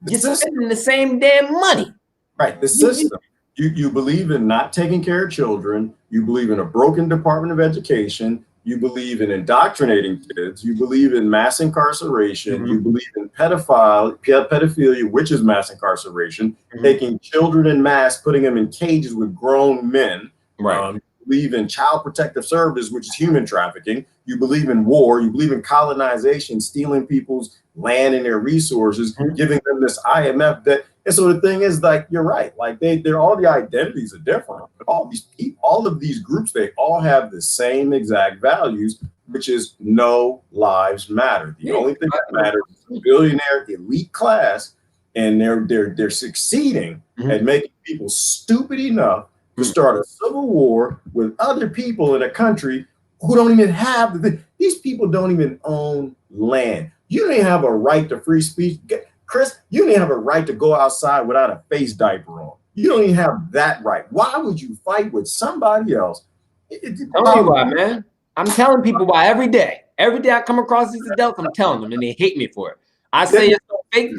you're spending the same damn money. Right. The system. You believe in not taking care of children. You believe in a broken Department of Education. You believe in indoctrinating kids. You believe in mass incarceration. You believe in pedophilia, which is mass incarceration, taking children in mass, putting them in cages with grown men. Right. You believe in child protective service, which is human trafficking. You believe in war. You believe in colonization, stealing people's land and their resources, giving them this IMF debt. And so the thing is, like, you're right. Like they're all the identities are different. But all of these groups, they all have the same exact values, which is no lives matter. The only thing that matters is the billionaire elite class, and they're succeeding at making people stupid enough to start a civil war with other people in a country who don't even have these people don't even own land. You don't even have a right to free speech. Chris, you don't even have a right to go outside without a face diaper on. You don't even have that right. Why would you fight with somebody else? Tell me why, man. I'm telling people why every day. Every day I come across these adults, I'm telling them, and they hate me for it. I say it's so fake.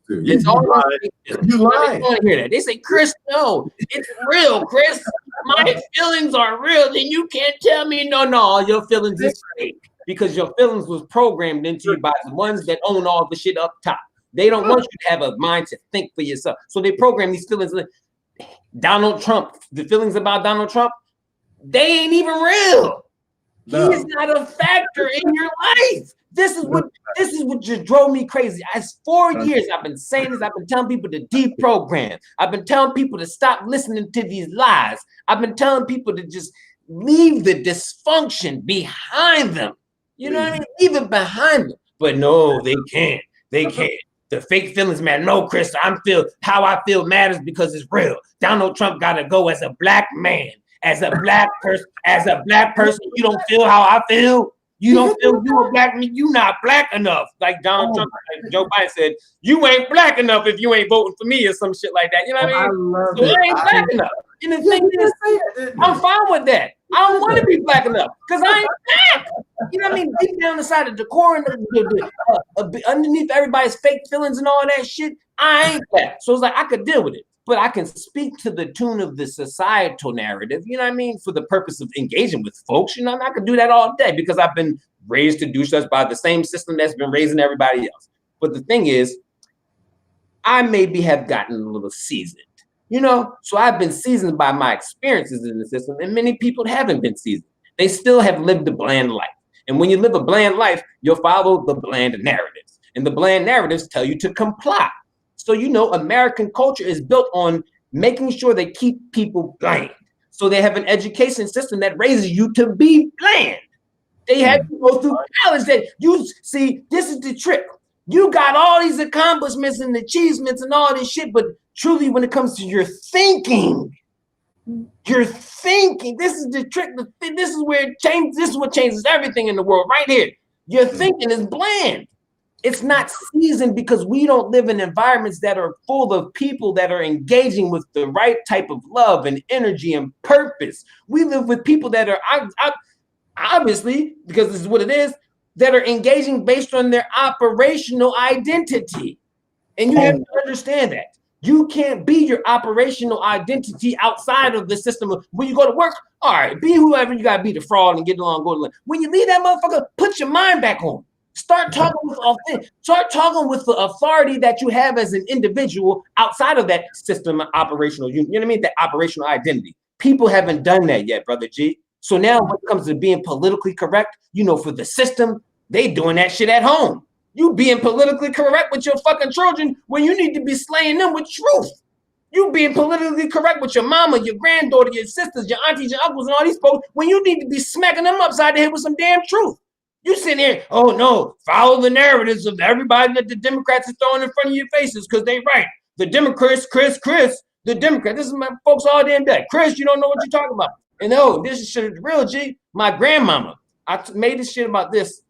It's all fake. You lying. They hear that. They say, Chris, no, it's real, Chris. My feelings are real. Then you can't tell me no, your feelings is fake. Because your feelings was programmed into you by the ones that own all the shit up top. They don't want you to have a mind to think for yourself. So they program these feelings. Donald Trump, the feelings about Donald Trump, they ain't even real. No. He is not a factor in your life. This is what just drove me crazy. As 4 years I've been saying this. I've been telling people to deprogram. I've been telling people to stop listening to these lies. I've been telling people to just leave the dysfunction behind them. You know what I mean? Leave it behind them. But no, they can't. They can't. The fake feelings matter. No, Chris, how I feel matters because it's real. Donald Trump gotta go as a black man, as a black person. You don't feel how I feel. You don't feel you a black man. You not black enough. Like Donald Trump, like Joe Biden said, you ain't black enough if you ain't voting for me or some shit like that. You know what I mean? So I ain't black enough. And the thing is, I'm fine with that. I don't want to be black enough because I ain't black. You know what I mean? Deep down inside of the core and underneath everybody's fake feelings and all that shit, I ain't black. So it's like I could deal with it, but I can speak to the tune of the societal narrative. You know what I mean? For the purpose of engaging with folks. You know, I could do that all day because I've been raised to do such by the same system that's been raising everybody else. But the thing is, I maybe have gotten a little seasoned. You know, so I've been seasoned by my experiences in the system, and many people haven't been seasoned. They still have lived a bland life. And when you live a bland life, you'll follow the bland narratives. And the bland narratives tell you to comply. So, you know, American culture is built on making sure they keep people bland. So they have an education system that raises you to be bland. They have to go through college that you see, this is the trick. You got all these accomplishments and achievements and all this shit, but truly, when it comes to your thinking, this is the trick. This is where it changes. This is what changes everything in the world right here. Your thinking is bland. It's not seasoned because we don't live in environments that are full of people that are engaging with the right type of love and energy and purpose. We live with people that are obviously, because this is what it is, that are engaging based on their operational identity. And you have to understand that. You can't be your operational identity outside of the system. When you go to work, all right, be whoever you got to be, the fraud and get along, go to lunch. When you leave that motherfucker, put your mind back on. Start talking with the authority that you have as an individual outside of that system operational. You know what I mean? That operational identity. People haven't done that yet, Brother G. So now when it comes to being politically correct, you know, for the system, they doing that shit at home. You being politically correct with your fucking children when you need to be slaying them with truth. You being politically correct with your mama, your granddaughter, your sisters, your aunties, your uncles, and all these folks when you need to be smacking them upside the head with some damn truth. You sitting here, oh no, follow the narratives of everybody that the Democrats are throwing in front of your faces because they right. The Democrats, Chris, the Democrat. This is my folks all damn day. Chris, you don't know what you're talking about. And no, this is shit real, G. My grandmama, I made this shit about this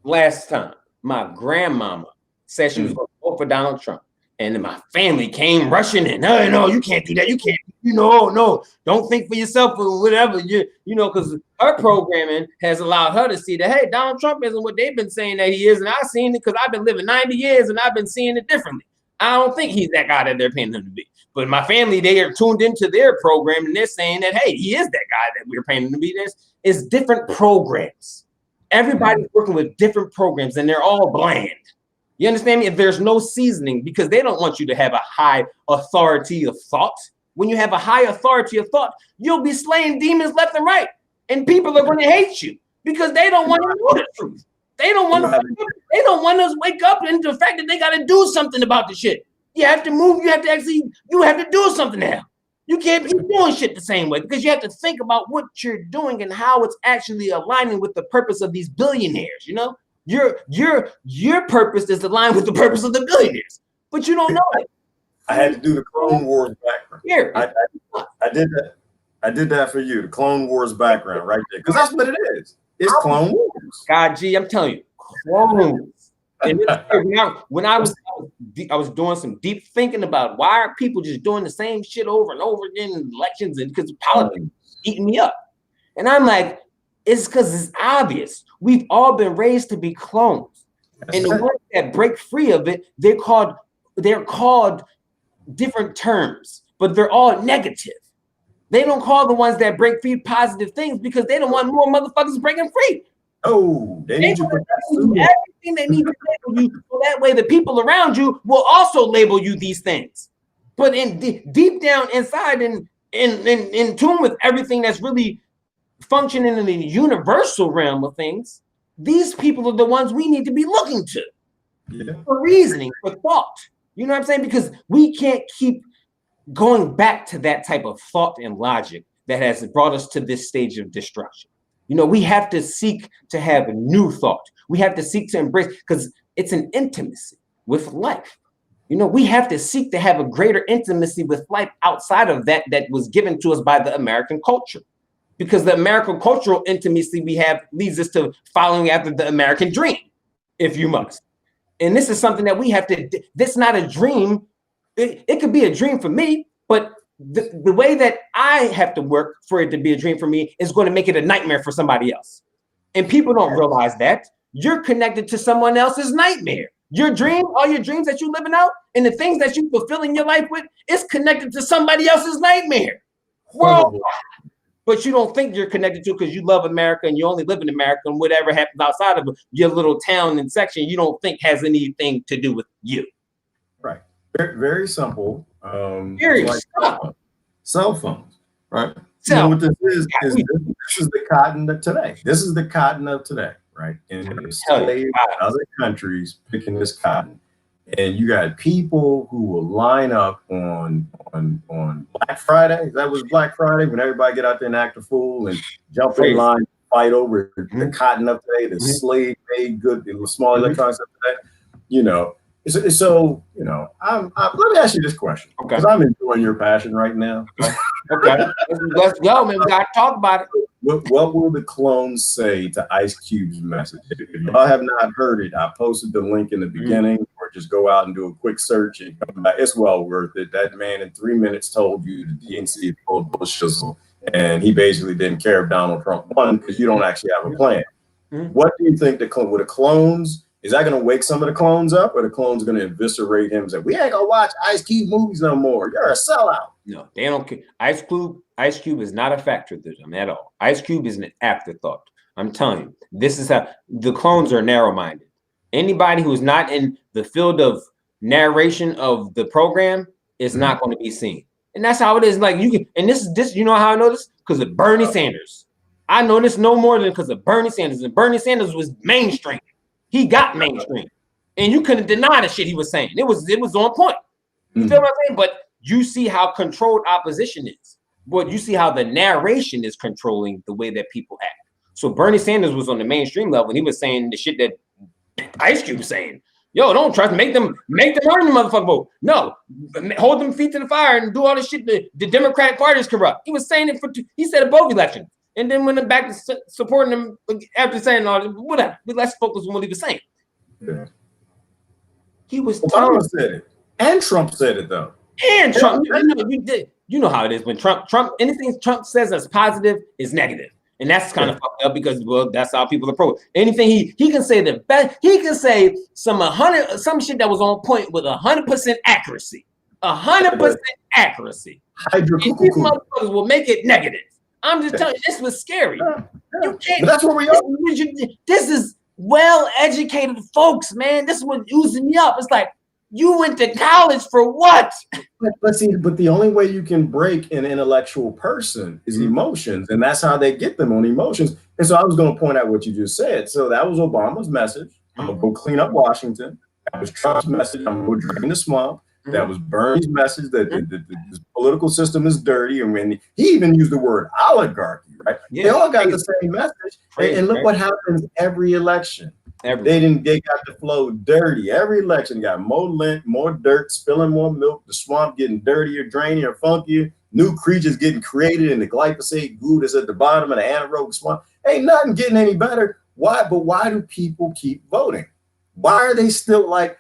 last time. My grandmama said she was going to vote for Donald Trump. And then my family came rushing in. No, you can't do that. You can't, no, don't think for yourself or whatever. You know, because her programming has allowed her to see that, hey, Donald Trump isn't what they've been saying that he is. And I've seen it because I've been living 90 years and I've been seeing it differently. I don't think he's that guy that they're paying him to be. But my family, they are tuned into their program and they're saying that, hey, he is that guy that we're paying him to be. It's different programs. Everybody's working with different programs and they're all bland. You understand me? If there's no seasoning, because they don't want you to have a high authority of thought. When you have a high authority of thought, you'll be slaying demons left and right. And people are going to hate you because they don't want to know the truth. They don't want us to wake up into the fact that they got to do something about the shit. You have to move. You have to do something now. You can't keep doing shit the same way because you have to think about what you're doing and how it's actually aligning with the purpose of these billionaires. You know, your purpose is aligned with the purpose of the billionaires, but you don't know it. I had to do the Clone Wars background. Here, I did that. I did that for you. The Clone Wars background right there, because that's what it is. It's Clone Wars. God, G, I'm telling you, clones. And when I was doing some deep thinking about why are people just doing the same shit over and over again in elections, and because politics eating me up. And I'm like, it's because it's obvious. We've all been raised to be clones. And the ones that break free of it, they're called different terms, but they're all negative. They don't call the ones that break free positive things because they don't want more motherfuckers breaking free. Oh, they need you to do everything they need to label you, so that way the people around you will also label you these things. But in deep down inside, in tune with everything that's really functioning in the universal realm of things, these people are the ones we need to be looking to for reasoning, for thought. You know what I'm saying? Because we can't keep going back to that type of thought and logic that has brought us to this stage of destruction. You know, we have to seek to have a new thought. We have to seek to embrace, because it's an intimacy with life. You know, we have to seek to have a greater intimacy with life outside of that was given to us by the American culture. Because the American cultural intimacy we have leads us to following after the American dream, if you must. And this is something that we have to, this not a dream. It could be a dream for me, but the way that I have to work for it to be a dream for me is going to make it a nightmare for somebody else. And people don't realize that. You're connected to someone else's nightmare. Your dream, all your dreams that you're living out and the things that you fulfilling your life with is connected to somebody else's nightmare. Worldwide. But you don't think you're connected to because you love America and you only live in America, and whatever happens outside of your little town and section, you don't think has anything to do with you. Right. Very, very simple. Cell phones, right? So, you know what this is? This is the cotton of today. This is the cotton of today, right? And other countries picking this cotton. And you got people who will line up on Black Friday. That was Black Friday when everybody get out there and act a fool and jump in line, fight over the cotton of today, the slave made good, the small electronics of today. You know, so you know, let me ask you this question, because I'm enjoying your passion right now. Okay, let's go, man. We gotta talk about it. What will the clones say to Ice Cube's message? If y'all have not heard it, I posted the link in the beginning, or just go out and do a quick search and come back. It's well worth it. That man in 3 minutes told you the DNC is full of bullshit, and he basically didn't care if Donald Trump won because you don't actually have a plan. What do you think with the clones? Is that going to wake some of the clones up, or the clones are going to eviscerate him and say, we ain't going to watch Ice Cube movies no more? You're a sellout. No, they don't care. Ice Cube is not a factor to them at all. Ice Cube is an afterthought. I'm telling you, this is how the clones are narrow-minded. Anybody who's not in the field of narration of the program is not going to be seen. And that's how it is. Like, you can, and this, you know how I know this? Because of Bernie Sanders. I know this no more than because of Bernie Sanders. And Bernie Sanders was mainstream. He got mainstream, and you couldn't deny the shit he was saying. It was on point. You feel what I'm saying? But you see how controlled opposition is. But you see how the narration is controlling the way that people act. So Bernie Sanders was on the mainstream level, and he was saying the shit that Ice Cube was saying. Yo, don't trust, make them earn the motherfucking vote. No, hold them feet to the fire and do all this shit. The Democratic Party is corrupt. He was saying it he said it both elections. And then went back to supporting him after saying all this, whatever. But let's focus on what he was saying. Yeah. He was Obama said it. And Trump said it though. And Trump, you know how it is when Trump, anything Trump says as positive is negative. And that's kind of fucked up because, well, that's how people approach anything. He can say the best. He can say some shit that was on point with 100% accuracy. 100% accuracy. And these motherfuckers will make it negative. I'm just telling you, this was scary. You can't. But that's where we are. This is well-educated folks, man. This is what using me up. It's like, you went to college for what? But see, but the only way you can break an intellectual person is emotions, and that's how they get them on emotions. And so I was going to point out what you just said. So that was Obama's message. I'm going to go clean up Washington. That was Trump's message. I'm going to go drain the swamp. That was Bernie's message that the political system is dirty. And when he even used the word oligarchy, right? Yeah, they all got the same message. And look what happens every election. They got the flow dirty. Every election got more lint, more dirt, spilling more milk, the swamp getting dirtier, drainier, funkier, new creatures getting created in the glyphosate goo that's at the bottom of the anaerobic swamp. Ain't nothing getting any better. Why? But why do people keep voting? Why are they still like,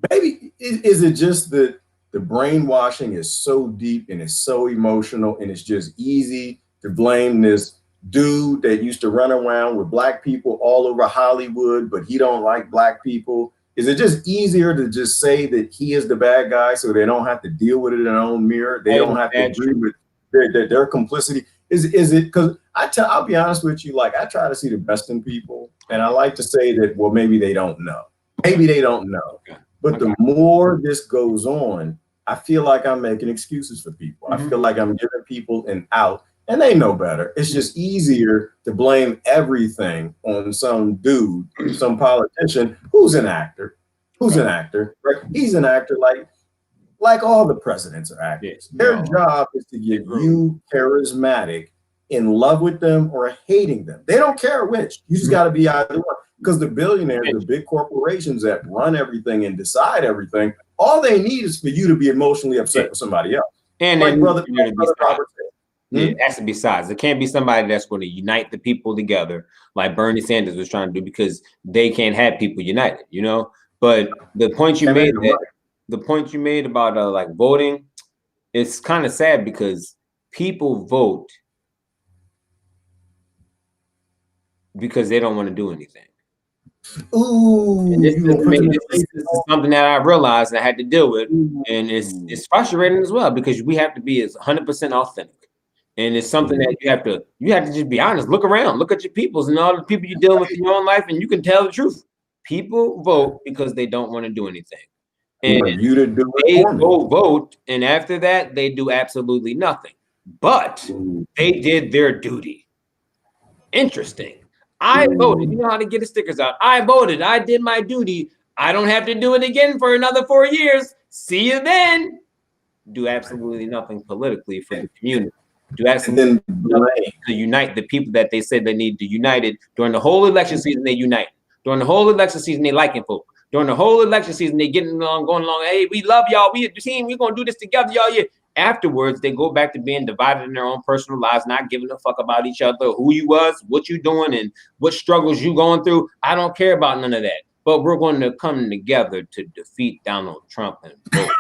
maybe is it just that the brainwashing is so deep and it's so emotional and it's just easy to blame this dude that used to run around with black people all over Hollywood, but he don't like black people? Is it just easier to just say that he is the bad guy so they don't have to deal with it in their own mirror? They don't have to agree with their complicity. Is it because I'll be honest with you, like I try to see the best in people, and I like to say that, well, maybe they don't know. Maybe they don't know. But the more this goes on, I feel like I'm making excuses for people. I feel like I'm giving people an out. And they know better. It's just easier to blame everything on some dude, some politician who's an actor. Who's an actor, right? He's an actor like all the presidents are actors. Their job is to get you charismatic, in love with them or hating them. They don't care which. You just got to be either one. Because the billionaires, the big corporations that run everything and decide everything, all they need is for you to be emotionally upset with somebody else. And like brother Robert said. It has to be sides. It can't be somebody that's going to unite the people together, like Bernie Sanders was trying to do, because they can't have people united, you know. But the point you made about like voting, it's kind of sad because people vote because they don't want to do anything. Ooh, this is something that I realized I had to deal with, and it's frustrating as well because we have to be as 100% authentic. And it's something that you have to just be honest. Look around, look at your peoples and all the people you're dealing with in your own life, and you can tell the truth. People vote because they don't want to do anything. And you to do they go vote, and after that, they do absolutely nothing. But they did their duty. Interesting. I voted. You know how to get the stickers out. I voted. I did my duty. I don't have to do it again for another 4 years. See you then. Do absolutely nothing politically for the community. Do absolutely nothing to unite the people that they said they need to unite it. During the whole election season, they unite. During the whole election season, they liking folk. During the whole election season, they getting along, going along. Hey, we love y'all. We a team. We're going to do this together, y'all. Yeah. Afterwards, they go back to being divided in their own personal lives, not giving a fuck about each other, who you was, what you doing, and what struggles you going through. I don't care about none of that. But we're going to come together to defeat Donald Trump and vote.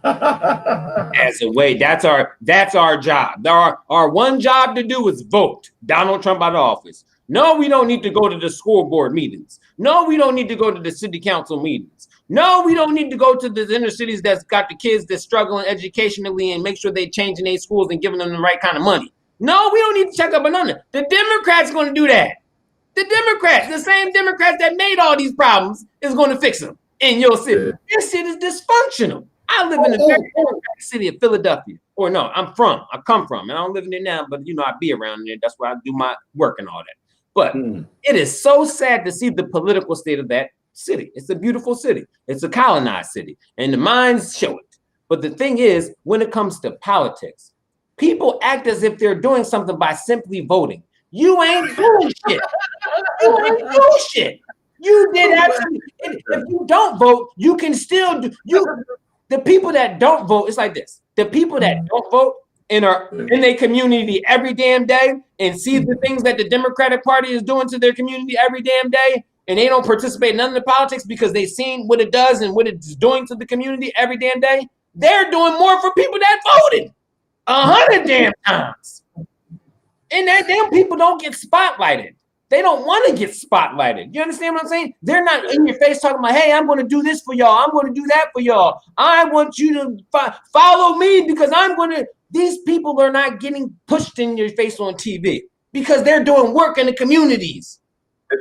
As a way, that's our job. Our one job to do is vote Donald Trump out of office. No, we don't need to go to the school board meetings. No, we don't need to go to the city council meetings. No, we don't need to go to the inner cities that's got the kids that's struggling educationally and make sure they're changing their schools and giving them the right kind of money. No, we don't need to check up on none of it. The Democrats going to do that. The Democrats, the same Democrats that made all these problems, is going to fix them in your city. This city is dysfunctional. I live in the very democratic city of Philadelphia. Or no, I come from, and I don't live in there now, but you know, I be around there. That's where I do my work and all that. But it is so sad to see the political state of that city. It's a beautiful city. It's a colonized city, and the minds show it. But the thing is, when it comes to politics, people act as if they're doing something by simply voting. You ain't doing shit. You ain't doing shit. You did absolutely. If you don't vote, you can still do. The people that don't vote, it's like this. The people that don't vote and are in their community every damn day and see the things that the Democratic Party is doing to their community every damn day, and they don't participate in none of the politics because they've seen what it does and what it's doing to the community every damn day, they're doing more for people that voted 100 damn times. And that them people don't get spotlighted. They don't want to get spotlighted. You understand what I'm saying? They're not in your face talking about, hey, I'm going to do this for y'all. I'm going to do that for y'all. I want you to follow me because I'm going to. These people are not getting pushed in your face on TV because they're doing work in the communities.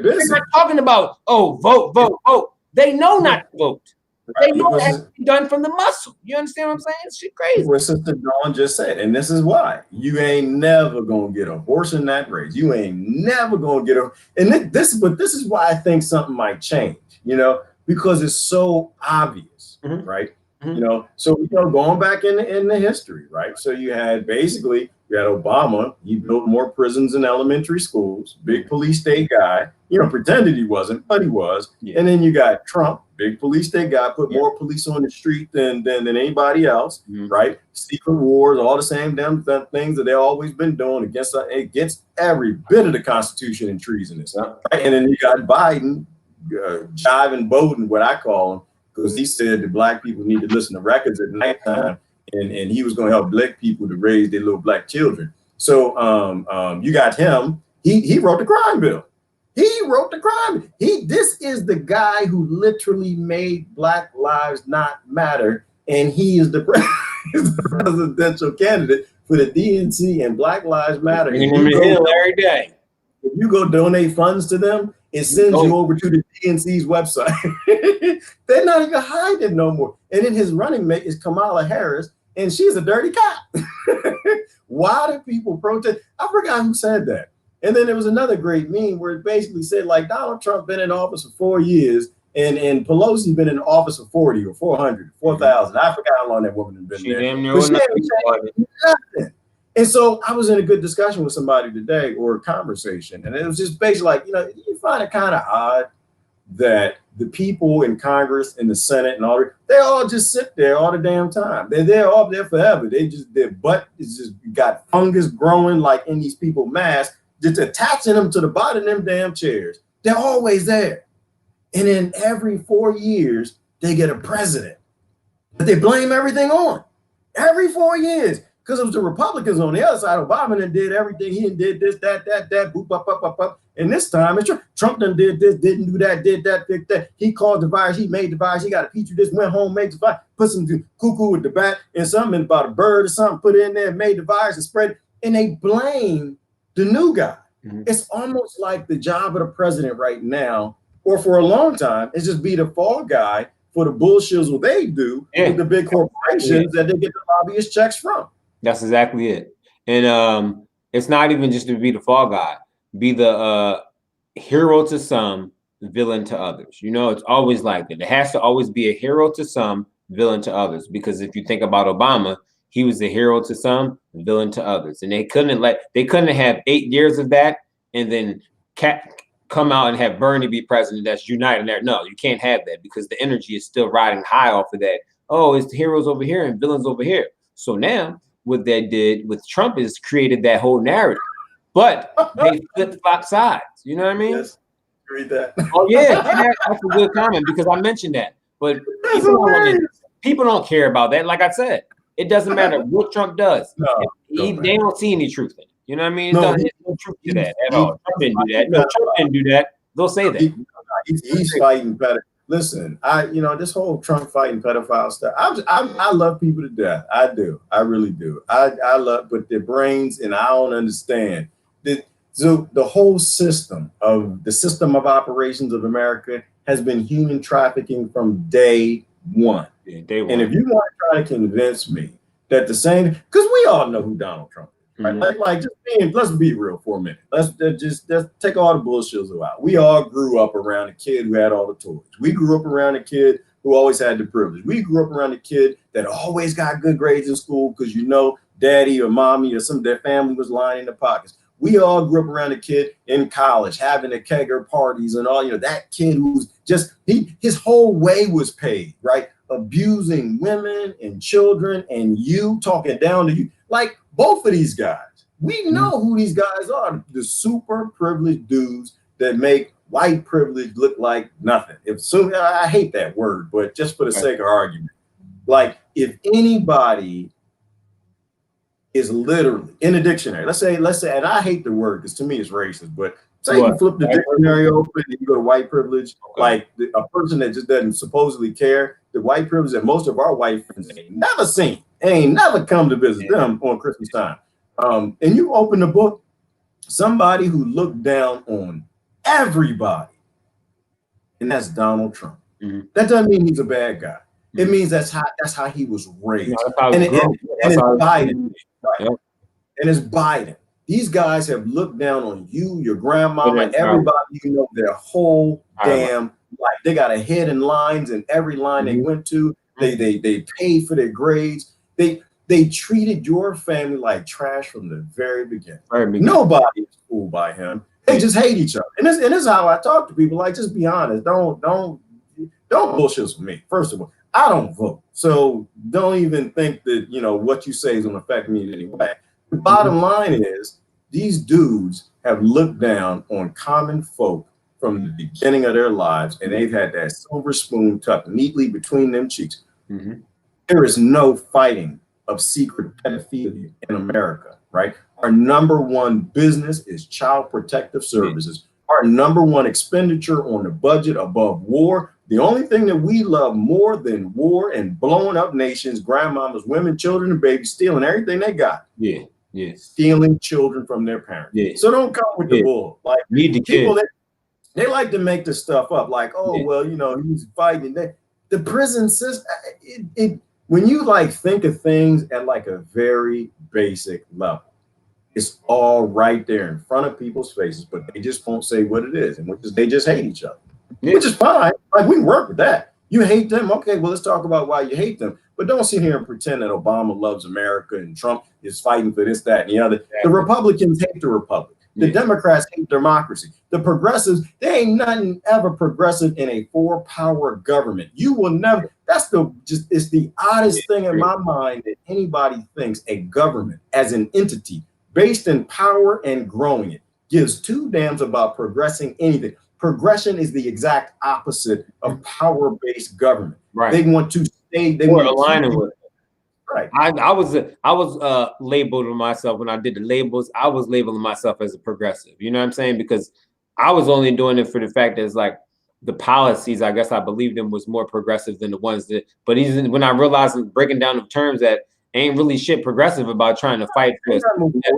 They're not talking about, oh, vote, vote, vote. They know not to vote. They know it has to be done from the muscle. You understand what I'm saying? It's shit crazy. What Sister Dawn just said, and this is why you ain't never gonna get a horse in that race. You ain't never gonna get a. And this is why I think something might change. You know, because it's so obvious, right? You know, so going back in the history, right? So you had Obama. He built more prisons and elementary schools. Big police state guy. Pretended he wasn't, but he was. Yeah. And then you got Trump, big police state guy, put more police on the street than anybody else, right? Secret wars, all the same damn things that they've always been doing against every bit of the Constitution and treasonous. Right? And then you got Biden jiving Bowden, what I call him, because he said that black people need to listen to records at nighttime, and he was going to help black people to raise their little black children. So you got him. He wrote the crime bill. He wrote the crime. This is the guy who literally made Black Lives Not Matter, and he is the presidential candidate for the DNC and Black Lives Matter. Every day. If you go donate funds to them, it sends you over to the DNC's website. They're not even hiding no more. And then his running mate is Kamala Harris, and she's a dirty cop. Why do people protest? I forgot who said that. And then there was another great meme where it basically said, like, Donald Trump been in office for 4 years and Pelosi been in office for 40 or 400, 4,000. I forgot how long that woman had been there. Nothing. And so I was in a good discussion with somebody today, or a conversation, and it was just basically like, you find it kind of odd that the people in Congress and the Senate and all, they all just sit there all the damn time. They're all there forever. Their butt is just got fungus growing like in these people's masks, just attaching them to the bottom of them damn chairs. They're always there. And then every 4 years, they get a president that they blame everything on. Every 4 years. Because it was the Republicans on the other side. Obama done did everything. He did this, that, boop, up. And this time, it's Trump done did this, didn't do that, did that, did that. He caused the virus. He made the virus. He got a petri dish, went home, made the virus, put some cuckoo with the bat and something about a bird or something, put it in there, made the virus and spread. And they blame the new guy. It's almost like the job of the president right now, or for a long time, is just be the fall guy for the bullshits what they do with the big corporations that they get the lobbyist checks from. That's exactly it. And it's not even just to be the fall guy, be the hero to some, villain to others. It's always like that. There has to always be a hero to some, villain to others. Because if you think about Obama, he was the hero to some, villain to others. And they couldn't have 8 years of that and then come out and have Bernie be president that's united there. No, you can't have that because the energy is still riding high off of that. Oh, it's the heroes over here and villains over here. So now what they did with Trump is created that whole narrative, but they flip-flop sides. You know what I mean? Yes, read that. Oh yeah, that's a good comment because I mentioned that. But people don't care about that. Like I said, it doesn't matter what Trump does. They don't see any truth in it. You know what I mean? There's no truth to that at all. Trump didn't do that. No, Trump didn't do that. They'll say that. He's fighting better. Listen, this whole Trump fighting pedophile stuff, I love people to death. I do. I really do. I love, but their brains, and I don't understand. So the whole system of operations of America has been human trafficking from day one. Yeah, day one. And if you want to try to convince me that the same, because we all know who Donald Trump is, right? Let's be real for a minute. Let's take all the bullshit out. We all grew up around a kid who had all the toys. We grew up around a kid who always had the privilege. We grew up around a kid that always got good grades in school because daddy or mommy or some of their family was lining the pockets. We all grew up around a kid in college having the kegger parties and all, that kid who's just, his whole way was paid, right? Abusing women and children and you talking down to you. Like both of these guys, we know who these guys are. The super privileged dudes that make white privilege look like nothing. I hate that word, but just for the sake of argument, like if anybody is literally in the dictionary. Let's say, and I hate the word because to me it's racist, but say you flip the dictionary open and you go to white privilege, like a person that just doesn't supposedly care, the white privilege that most of our white friends ain't never seen, ain't never come to visit them on Christmas time. And you open the book, somebody who looked down on everybody, and that's Donald Trump. That doesn't mean he's a bad guy. It means that's how he was raised. And it's Biden. Right. Yep. And it's Biden. These guys have looked down on you, your grandmama, everybody you know their whole damn life. They got a head in lines in every line they went to. They paid for their grades. They treated your family like trash from the very beginning. Nobody is fooled by him. They just hate each other. And this is how I talk to people. Like, just be honest. Don't bullshit with me. First of all, I don't vote. So don't even think that, you know, what you say is going to affect me in any way. The bottom line is these dudes have looked down on common folk from the beginning of their lives, and they've had that silver spoon tucked neatly between them cheeks. There is no fighting of secret pedophilia in America, right? Our number one business is Child Protective Services. Our number one expenditure on the budget above war. The only thing that we love more than war and blowing up nations, grandmamas, women, children, and babies, stealing everything they got. Stealing children from their parents. So don't come with the bull. Like, people they like to make this stuff up. Like, oh, well, you know, he's fighting. The prison system, when you like think of things at like a very basic level, it's all right there in front of people's faces, but they just won't say what it is, and which is they just hate each other, which is fine. Like, we can work with that. You hate them, okay? Well, let's talk about why you hate them, but don't sit here and pretend that Obama loves America and Trump is fighting for this, that, and the other. The Republicans hate the Republic. The Democrats hate democracy. The progressives, they ain't nothing ever progressive in a four-power government. You will never. That's it's the oddest thing in my mind that anybody thinks a government as an entity based in power and growing it gives two damns about progressing anything. Progression is the exact opposite of power-based government. They want to stay. They want to align with it. I was labeled myself when I did the labels. I was labeling myself as a progressive. You know what I'm saying? Because I was only doing it for the fact that it's like the policies, I guess I believed them was more progressive than the ones that. But even when I realized breaking down the terms that ain't really shit progressive about trying to fight for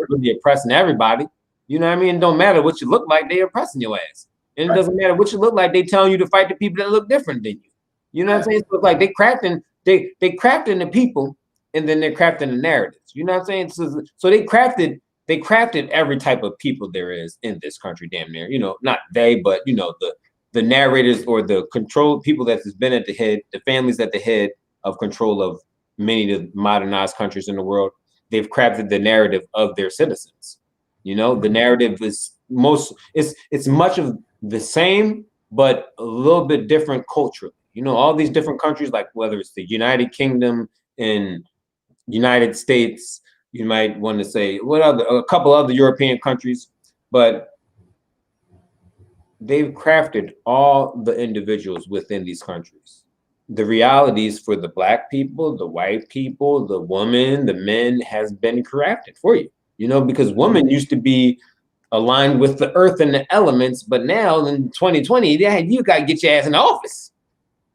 really oppressing everybody. You know what I mean? It don't matter what you look like, they oppressing your ass. And it doesn't matter what you look like, they telling you to fight the people that look different than you. You know what I'm saying? So it's like they crafting the people, and then they're crafting the narratives. You know what I'm saying? So they crafted every type of people there is in this country, damn near. You know, not they, but you know, the narrators or the control people that has been at the head, the families at the head of control of many of the modernized countries in the world. They've crafted the narrative of their citizens. You know, the narrative is it's much of the same, but a little bit different culturally. You know, all these different countries, like whether it's the United Kingdom and United States, you might want to say a couple other European countries, but they've crafted all the individuals within these countries. The realities for the Black people, the white people, the woman, the men has been crafted for you. You know, because women used to be aligned with the earth and the elements, but now in 2020, you got to get your ass in the office.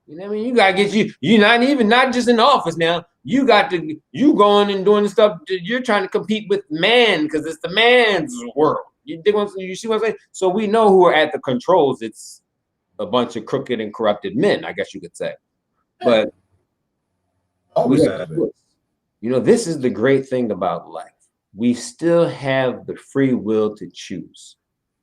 You know what I mean? You got to get you're not just in the office now. You going and doing the stuff. You're trying to compete with man because it's the man's world. You see what I'm saying? So we know who are at the controls. It's a bunch of crooked and corrupted men, I guess you could say. But you know, this is the great thing about life. We still have the free will to choose.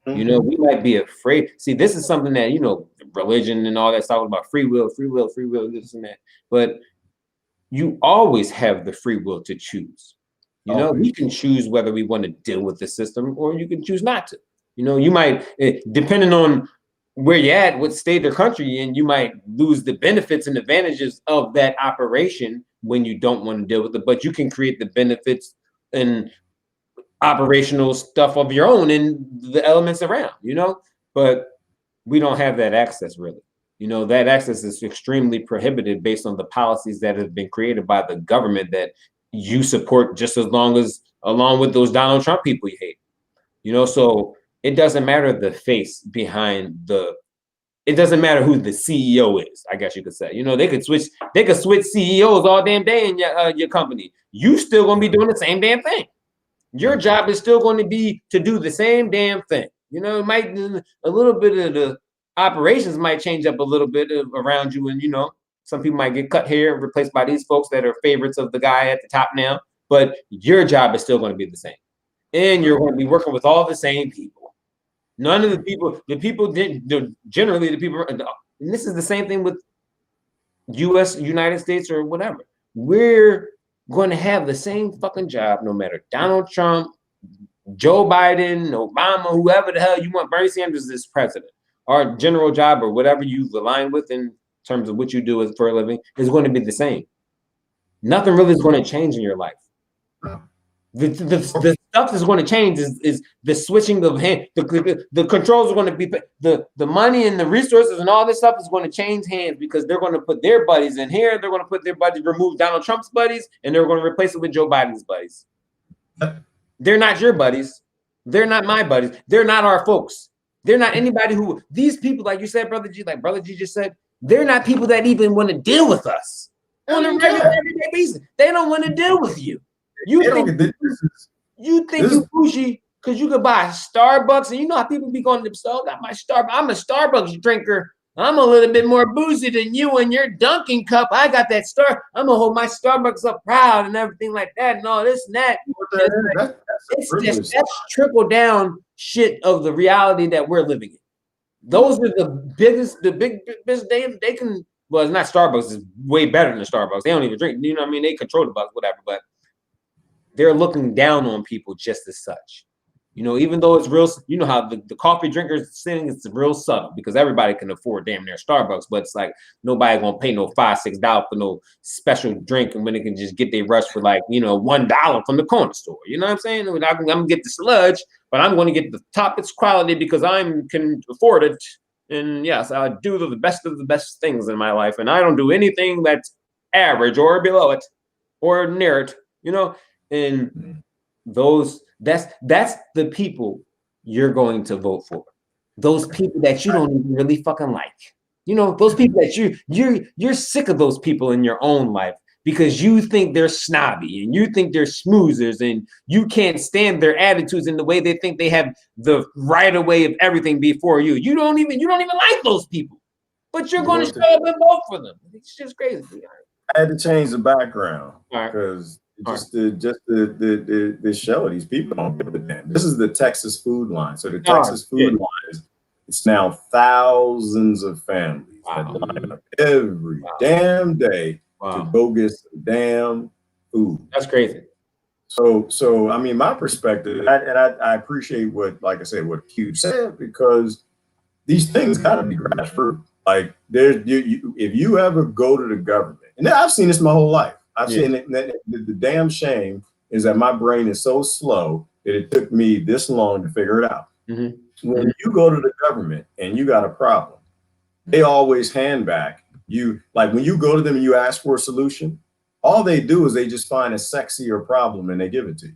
You know, we might be afraid. See, this is something that, you know, religion and all that's talking about free will, this and that. But you always have the free will to choose. You know, we can choose whether we want to deal with the system or you can choose not to. You know, you might, depending on where you're at, what state or country, and you might lose the benefits and advantages of that operation when you don't want to deal with it. But you can create the benefits and operational stuff of your own and the elements around, you know, but we don't have that access really. You know, that access is extremely prohibited based on the policies that have been created by the government that you support just as long as along with those Donald Trump people you hate. You know, so it doesn't matter the face behind the. It doesn't matter who the CEO is. I guess you could say. You know, they could switch CEOs all damn day in your company. You still gonna be doing the same damn thing. Your job is still going to be to do the same damn thing. You know, it might a little bit of the operations might change up a little bit around you, and you know, some people might get cut here and replaced by these folks that are favorites of the guy at the top now. But your job is still going to be the same, and you're going to be working with all the same people. None of the people didn't. Generally, the people, and this is the same thing with United States or whatever. We're going to have the same fucking job no matter Donald Trump, Joe Biden, Obama, whoever the hell you want, Bernie Sanders is president. Our general job or whatever you align with in terms of what you do for a living is going to be the same. Nothing really is going to change in your life. The stuff that's going to change is the switching of hand. The controls are going to be the money and the resources and all this stuff is going to change hands because they're going to put their buddies in here. They're going to put their buddies, remove Donald Trump's buddies, and they're going to replace it with Joe Biden's buddies. They're not your buddies. They're not my buddies. They're not our folks. They're not anybody who these people, like you said, Brother G, like Brother G just said, they're not people that even want to deal with us on a regular everyday basis. They don't want to deal with you. You think you bougie because you could buy Starbucks, and you know how people be going to the store. Got my Starbucks. I'm a Starbucks drinker. I'm a little bit more boozy than you and your Dunkin' cup. I got that I'm gonna hold my Starbucks up proud and everything like that, and all this and that. That's trickle down shit of the reality that we're living in. Those are the biggest they can. Well, it's not Starbucks. It's way better than Starbucks. They don't even drink. You know what I mean? They control the bucks, whatever. But they're looking down on people just as such. You know, even though it's real, you know how the coffee drinkers thing is real subtle because everybody can afford damn near Starbucks, but it's like nobody gonna pay no $5-6 for no special drink, and when they can just get their rush for like, you know, $1 from the corner store. You know what I'm saying? I'm gonna get the sludge, but I'm gonna get the toppest quality because I can afford it. And yes, I do the best of the best things in my life, and I don't do anything that's average or below it or near it. You know, and that's the people you're going to vote for. Those people that you don't even really fucking like. You know, those people that you're sick of those people in your own life because you think they're snobby and you think they're schmoozers and you can't stand their attitudes and the way they think they have the right of way of everything before you. You don't even like those people, but you're going to show up and vote for them. It's just crazy. I had to change the background because the show, these people don't give a damn. This is the Texas Food Line. So the Texas Food Line it's now thousands of families that line up every damn day to go get some damn food. That's crazy. So I mean, my perspective, and I appreciate what, like I said, what Q said, because these things got to be grassroots. Like if you ever go to the government, and I've seen this my whole life. I've seen it. The damn shame is that my brain is so slow that it took me this long to figure it out. Mm-hmm. When you go to the government and you got a problem, they always hand back you. Like when you go to them and you ask for a solution, all they do is they just find a sexier problem and they give it to you.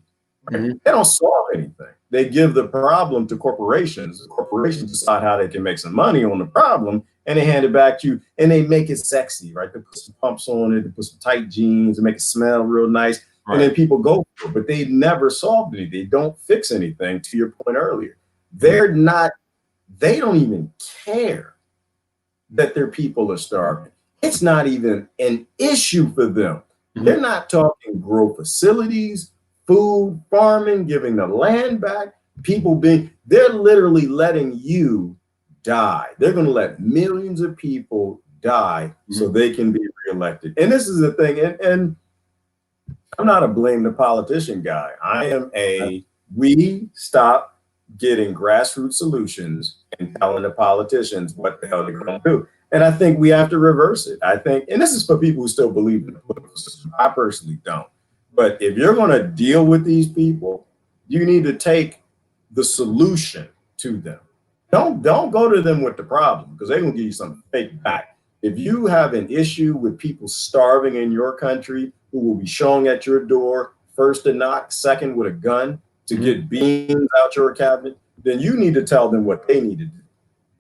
Right? Mm-hmm. They don't solve anything. They give the problem to corporations. The corporations decide how they can make some money on the problem, and they hand it back to you, and they make it sexy, right? They put some pumps on it, they put some tight jeans, and make it smell real nice, right. And then people go for it, but they never solved anything. They don't fix anything, to your point earlier. They don't even care that their people are starving. It's not even an issue for them. Mm-hmm. They're not talking grow facilities, food, farming, giving the land back, they're literally letting you die. They're going to let millions of people die so they can be reelected. And this is the thing, and I'm not a blame the politician guy. We stop getting grassroots solutions and telling the politicians what the hell they're going to do. And I think we have to reverse it. I think, and this is for people who still believe in the political system. I personally don't. But if you're going to deal with these people, you need to take the solution to them. Don't go to them with the problem because they're going to give you something fake back. If you have an issue with people starving in your country who will be showing at your door, first to knock, second with a gun to get beans out your cabinet, then you need to tell them what they need to do.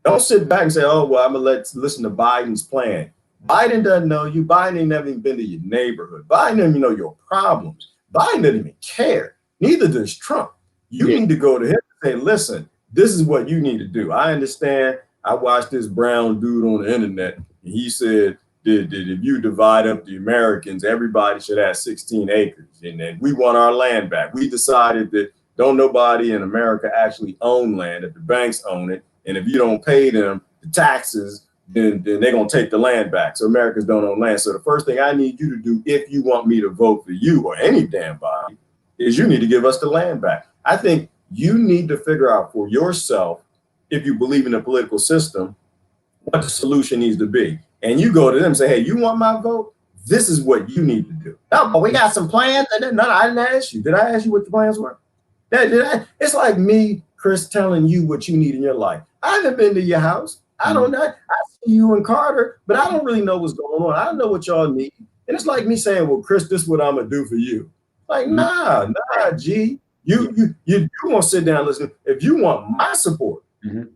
Don't sit back and say, oh, well, I'm going to listen to Biden's plan. Biden doesn't know you. Biden ain't never even been to your neighborhood. Biden doesn't even know your problems. Biden doesn't even care. Neither does Trump. You need to go to him and say, listen, this is what you need to do. I understand. I watched this brown dude on the internet, and he said that if you divide up the Americans, everybody should have 16 acres. And then we want our land back. We decided that don't nobody in America actually own land, that the banks own it. And if you don't pay them the taxes, then they're going to take the land back. So Americans don't own land. So the first thing I need you to do, if you want me to vote for you or any damn body, is you need to give us the land back. I think you need to figure out for yourself, if you believe in the political system, what the solution needs to be. And you go to them and say, hey, you want my vote? This is what you need to do. No, but we got some plans. And I didn't ask you. Did I ask you what the plans were? It's like me, Chris, telling you what you need in your life. I haven't been to your house. I don't know. I see you and Carter, but I don't really know what's going on. I don't know what y'all need. And it's like me saying, well, Chris, this is what I'm going to do for you. Like, nah, G. You want to sit down and listen. If you want my support, you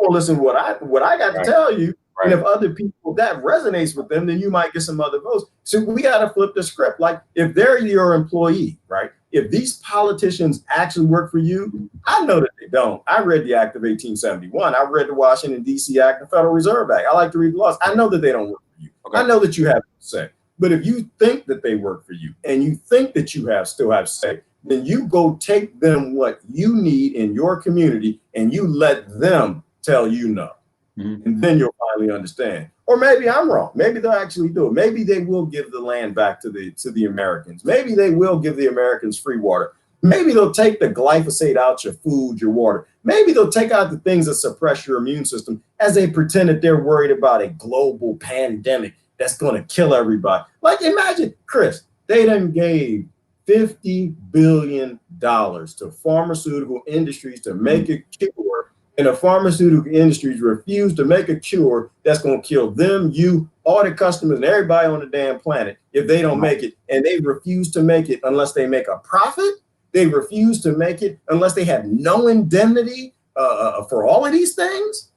want to listen to what I got to tell you. Right. And if other people, that resonates with them, then you might get some other votes. So we got to flip the script. Like, if they're your employee, right? If these politicians actually work for you, I know that they don't. I read the Act of 1871. I read the Washington, D.C. Act, the Federal Reserve Act. I like to read the laws. I know that they don't work for you. Okay. I know that you have say. But if you think that they work for you and you think that you still have say, then you go take them what you need in your community and you let them tell you no. And then you'll finally understand. Or maybe I'm wrong. Maybe they'll actually do it. Maybe they will give the land back to the Americans. Maybe they will give the Americans free water. Maybe they'll take the glyphosate out your food, your water. Maybe they'll take out the things that suppress your immune system as they pretend that they're worried about a global pandemic that's going to kill everybody. Like, imagine, Chris, they done gave $50 billion to pharmaceutical industries to make a cure. And the pharmaceutical industries refuse to make a cure that's going to kill them, you, all the customers, and everybody on the damn planet if they don't make it. And they refuse to make it unless they make a profit. They refuse to make it unless they have no indemnity for all of these things.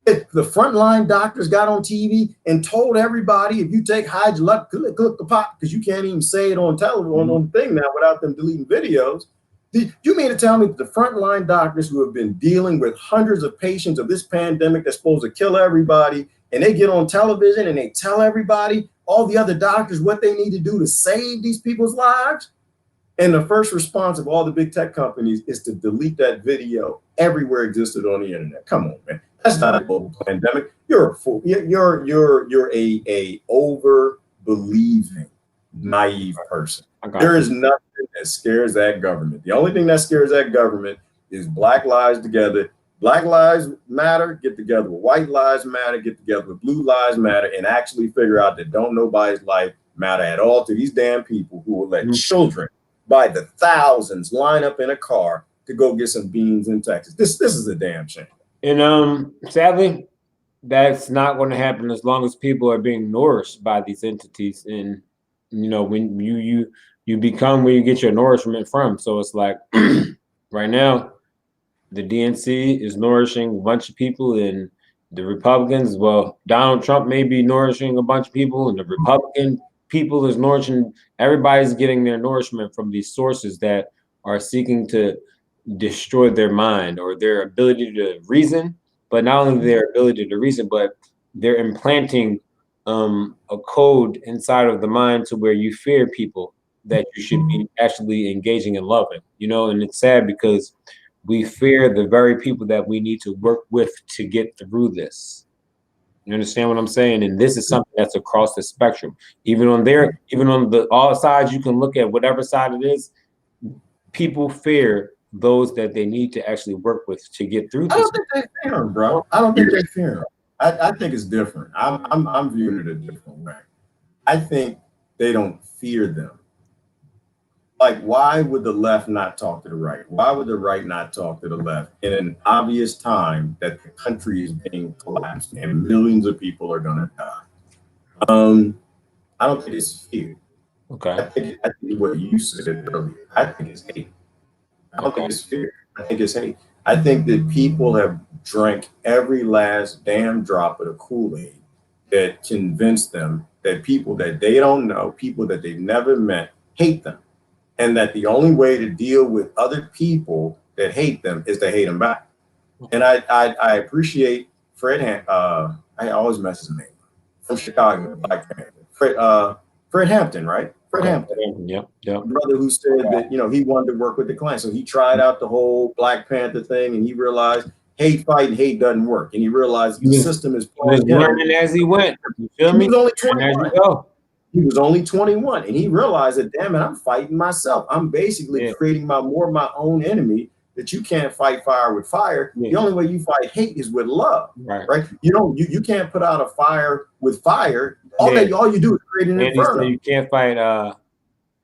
If the frontline doctors got on TV and told everybody, if you take hydroxychloroquine, because you can't even say it on television on the thing now without them deleting videos. You mean to tell me that the frontline doctors who have been dealing with hundreds of patients of this pandemic that's supposed to kill everybody, and they get on television and they tell everybody, all the other doctors, what they need to do to save these people's lives? And the first response of all the big tech companies is to delete that video everywhere existed on the internet. Come on, man. That's not a global pandemic. You're a fool. You're a over believing, naive person. There is nothing that scares that government. The only thing that scares that government is Black Lives Together. Black Lives Matter, get together with White Lives Matter, get together with Blue Lives Matter, and actually figure out that don't nobody's life matter at all to these damn people who will let children by the thousands line up in a car to go get some beans in Texas. This is a damn shame. And sadly, that's not going to happen as long as people are being nourished by these entities. And when you become where you get your nourishment from. So it's like right now, the DNC is nourishing a bunch of people, and the Republicans, well, Donald Trump may be nourishing a bunch of people, and the Republican people is nourishing. Everybody's getting their nourishment from these sources that are seeking to destroy their mind or their ability to reason, but not only their ability to reason, but they're implanting a code inside of the mind to where you fear people that you should be actually engaging in loving, and it's sad because we fear the very people that we need to work with to get through this. You understand what I'm saying? And this is something that's across the spectrum. Even on all sides, you can look at whatever side it is. People fear those that they need to actually work with to get through this. I don't think they fear them, bro. I don't think they fear them. I think it's different. I'm viewing it a different way. I think they don't fear them. like, why would the left not talk to the right? Why would the right not talk to the left in an obvious time that the country is being collapsed and millions of people are going to die? I don't think it's fear. Okay. I think what you said earlier, I think it's hate. I don't think it's fear. I think it's hate. I think that people have drank every last damn drop of the Kool-Aid that convinced them that people that they don't know, people that they've never met, hate them. And that the only way to deal with other people that hate them is to hate them back. And I appreciate Fred, I always mess his name, from Chicago, Black Panther. Fred Hampton, right? Fred Hampton. Yep. Brother who said that, he wanted to work with the Klan. So he tried out the whole Black Panther thing and he realized hate fighting, hate doesn't work. And he realized the system is learning as he went. You feel me? He was only 21. He was only 21 and he realized that, damn it, I'm fighting myself. I'm basically creating my own enemy, that you can't fight fire with fire. The only way you fight hate is with love, right? You can't put out a fire with fire. All you do is create an inferno. You can't fight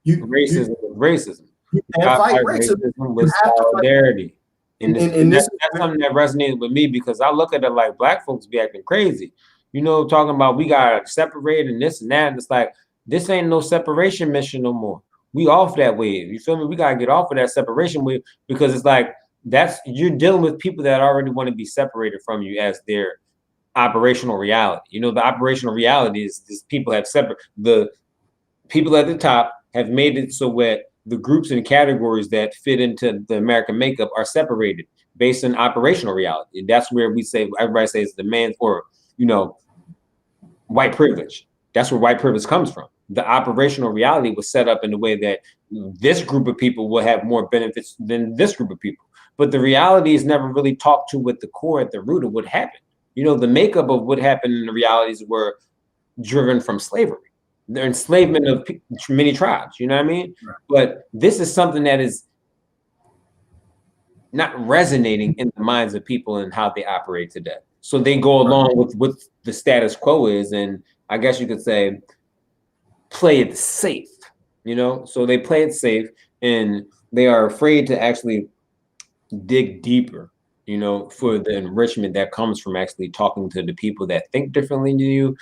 racism with racism. You can't fight racism with solidarity. And that's something that resonated with me, because I look at it like black folks be acting crazy. Talking about we got separated and this and that. And it's like, this ain't no separation mission no more. We off that wave. You feel me? We got to get off of that separation wave, because it's like, you're dealing with people that already want to be separated from you as their operational reality. The operational reality is people have the people at the top have made it so that the groups and categories that fit into the American makeup are separated based on operational reality. And that's where everybody says the man for, white privilege. That's where white privilege comes from. The operational reality was set up in the way that this group of people will have more benefits than this group of people. But the reality is never really talked to with the core at the root of what happened. The makeup of what happened in the realities were driven from slavery, the enslavement of many tribes, you know what I mean? Right. But this is something that is not resonating in the minds of people and how they operate today. So they go along with what the status quo is, and I guess you could say, play it safe, So they play it safe, and they are afraid to actually dig deeper, for the enrichment that comes from actually talking to the people that think differently than you,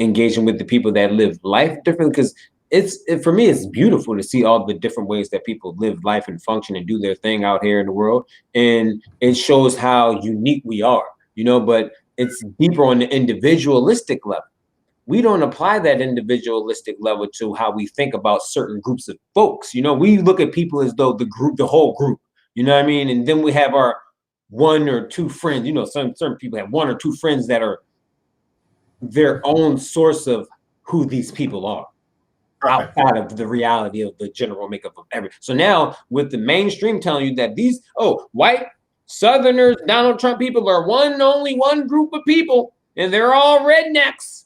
engaging with the people that live life differently. Because for me, it's beautiful to see all the different ways that people live life and function and do their thing out here in the world. And it shows how unique we are, but it's deeper on the individualistic level. We don't apply that individualistic level to how we think about certain groups of folks. We look at people as though the whole group, you know what I mean? And then we have our one or two friends, certain people have one or two friends that are their own source of who these people are, outside of the reality of the general makeup of everything. So now with the mainstream telling you that these, white Southerners, Donald Trump people are only one group of people, and they're all rednecks,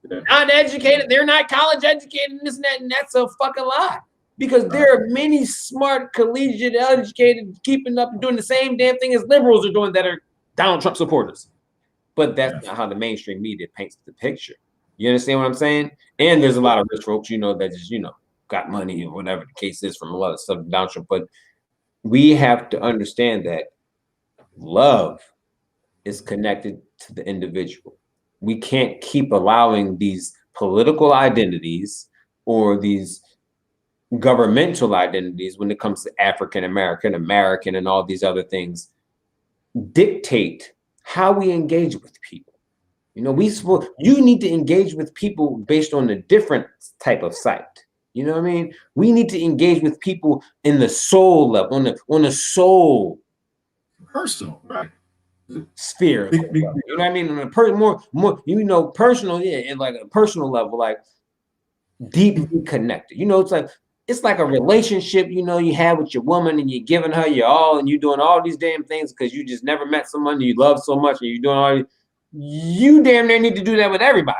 not educated, they're not college educated, and this and that, and that's a fucking lie. Because there are many smart, collegiate, educated, keeping up and doing the same damn thing as liberals are doing that are Donald Trump supporters. But that's not how the mainstream media paints the picture. You understand what I'm saying? And there's a lot of rich folks, that just, got money or whatever the case is from a lot of stuff Donald Trump. But we have to understand that love is connected to the individual. We can't keep allowing these political identities or these governmental identities when it comes to African American, American, and all these other things dictate how we engage with people. You need to engage with people based on a different type of sight. You know what I mean? We need to engage with people in the soul level, on the soul, personal, right? Sphere. You know what I mean? On a more personal, and like a personal level, like deeply connected. It's like a relationship, you have with your woman, and you're giving her your all, and you're doing all these damn things because you just never met someone you love so much, and you're doing all. You damn near need to do that with everybody,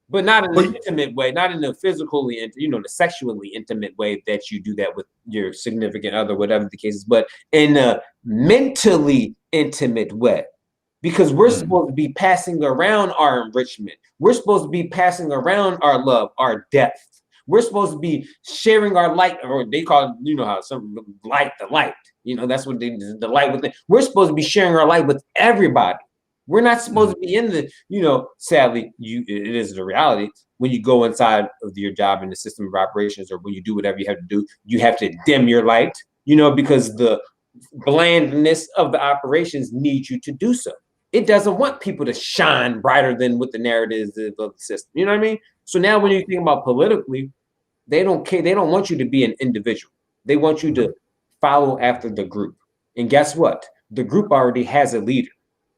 but not in an intimate way, not in a physically, the sexually intimate way that you do that with your significant other, whatever the case is, but in a mentally intimate way. Because we're supposed to be passing around our enrichment. We're supposed to be passing around our love, our depth. We're supposed to be sharing our light, or they call it, you know how some light the light. You know, that's what the light within. We're supposed to be sharing our light with everybody. We're not supposed to be in the, you know, sadly, it is the reality. When you go inside of your job in the system of operations, or when you do whatever you have to do, you have to dim your light, you know, because the blandness of the operations needs you to do so. It doesn't want people to shine brighter than what the narrative is of the system. You know what I mean? So now when you think about politically, they don't care. They don't want you to be an individual. They want you to follow after the group. And guess what? The group already has a leader.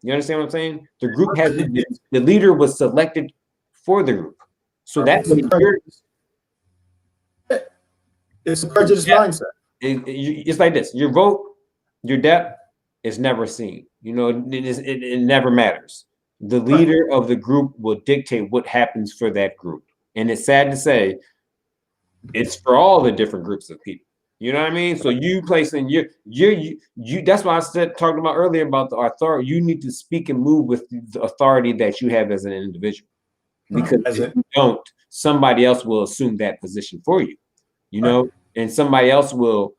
You understand what I'm saying? The group has the leader was selected for the group. So that's it's a prejudice mindset. It's like this: your vote, your depth is never seen. You know, it never matters. The leader of the group will dictate what happens for that group. And it's sad to say, it's for all the different groups of people. You know what I mean? So you placing you that's why I said talking about earlier about the authority. You need to speak and move with the authority that you have as an individual. Because if you don't, somebody else will assume that position for you, you know, and somebody else will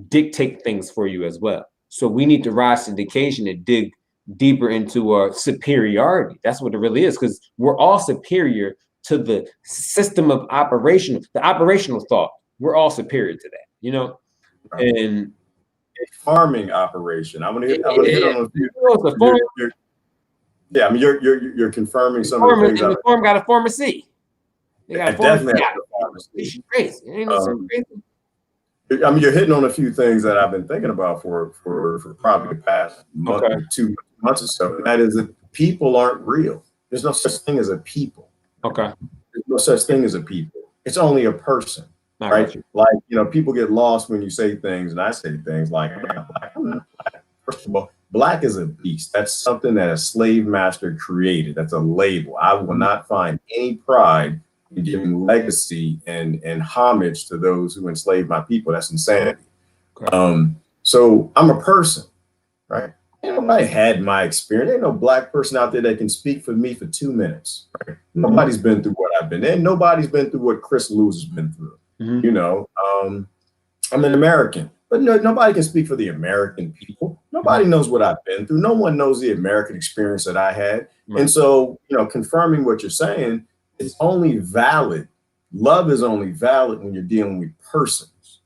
dictate things for you as well. So we need to rise to the occasion and dig deeper into our superiority. That's what it really is, because we're all superior to the system of the operational thought. We're all superior to that, you know. And a farming operation. I want to hit on a few. Yeah, I mean, you're confirming some of the things. The farm got a pharmacy. They got a definitely pharmacy. It's crazy. Ain't it so crazy? I mean, you're hitting on a few things that I've been thinking about for probably the past month or 2 months or so. And that is that people aren't real. There's no such thing as a people. Okay. There's no such thing as a people. It's only a person. Right? Like, you know, people get lost when you say things, and I say things like, I'm not black. I'm not black. First of all, black is a beast. That's something that a slave master created. That's a label. I will not find any pride in giving legacy and homage to those who enslaved my people. That's insanity. Okay. So I'm a person, right? Ain't nobody had my experience. Ain't no black person out there that can speak for me for 2 minutes. Right? Nobody's been through what I've been in. Nobody's been through what Chris Lewis has been through. You know, I'm an American, but nobody can speak for the American people. Nobody knows what I've been through. No one knows the American experience that I had. And so, you know, confirming what you're saying, it's only valid. Love is only valid when you're dealing with persons.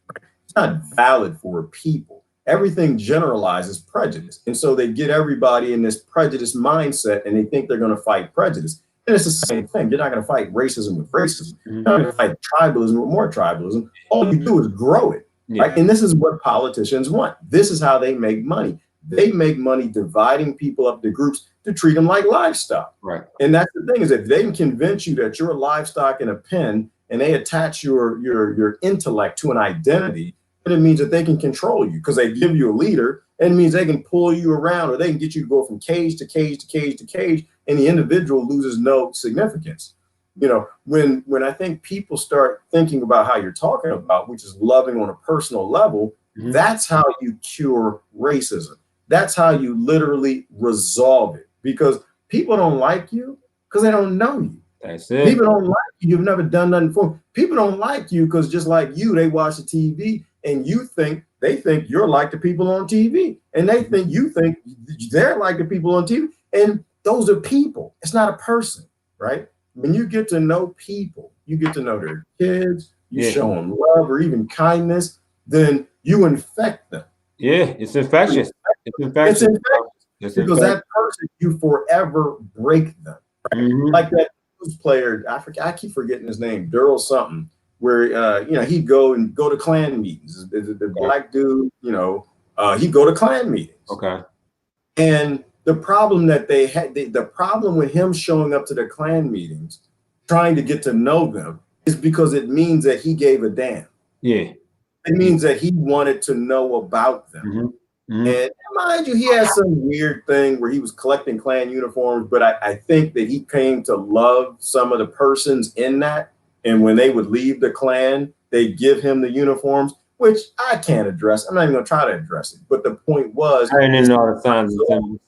It's not valid for people. Everything generalizes prejudice. And so they get everybody in this prejudice mindset, and they think they're going to fight prejudice. And it's the same thing. You're not going to fight racism with racism. You're not going to fight tribalism with more tribalism. All you do is grow it. Right? And this is what politicians want. This is how they make money. They make money dividing people up into groups to treat them like livestock. Right. And that's the thing, is if they can convince you that you're a livestock in a pen, and they attach your intellect to an identity, then it means that they can control you because they give you a leader, and it means they can pull you around, or they can get you to go from cage to cage to cage to cage, and the individual loses no significance. You know, when I think people start thinking about how you're talking about, which is loving on a personal level, that's how you cure racism. That's how you literally resolve it, because people don't like you because they don't know you. That's it. People don't like you. You've never done nothing for them. People don't like you because just like you, they watch the TV, and they think you're like the people on TV, and they think you think they're like the people on TV. And those are people. It's not a person, right? When you get to know people, you get to know their kids, you show them love or even kindness, then you infect them. Yeah, it's infectious. It's infectious. Because that person, you forever break them. Right? Like that news player, I keep forgetting his name, Daryl something, where you know, he'd go to Klan meetings. The black dude, you know, he'd go to Klan meetings. Okay. And the problem that they had, the problem with him showing up to the Klan meetings, trying to get to know them, is because it means that he gave a damn. Yeah. It means that he wanted to know about them. And mind you, he had some weird thing where he was collecting Klan uniforms, but I think that he came to love some of the persons in that. And when they would leave the Klan, they give him the uniforms, which I can't address. I'm not even going to try to address it. But the point was, I didn't know the signs of things.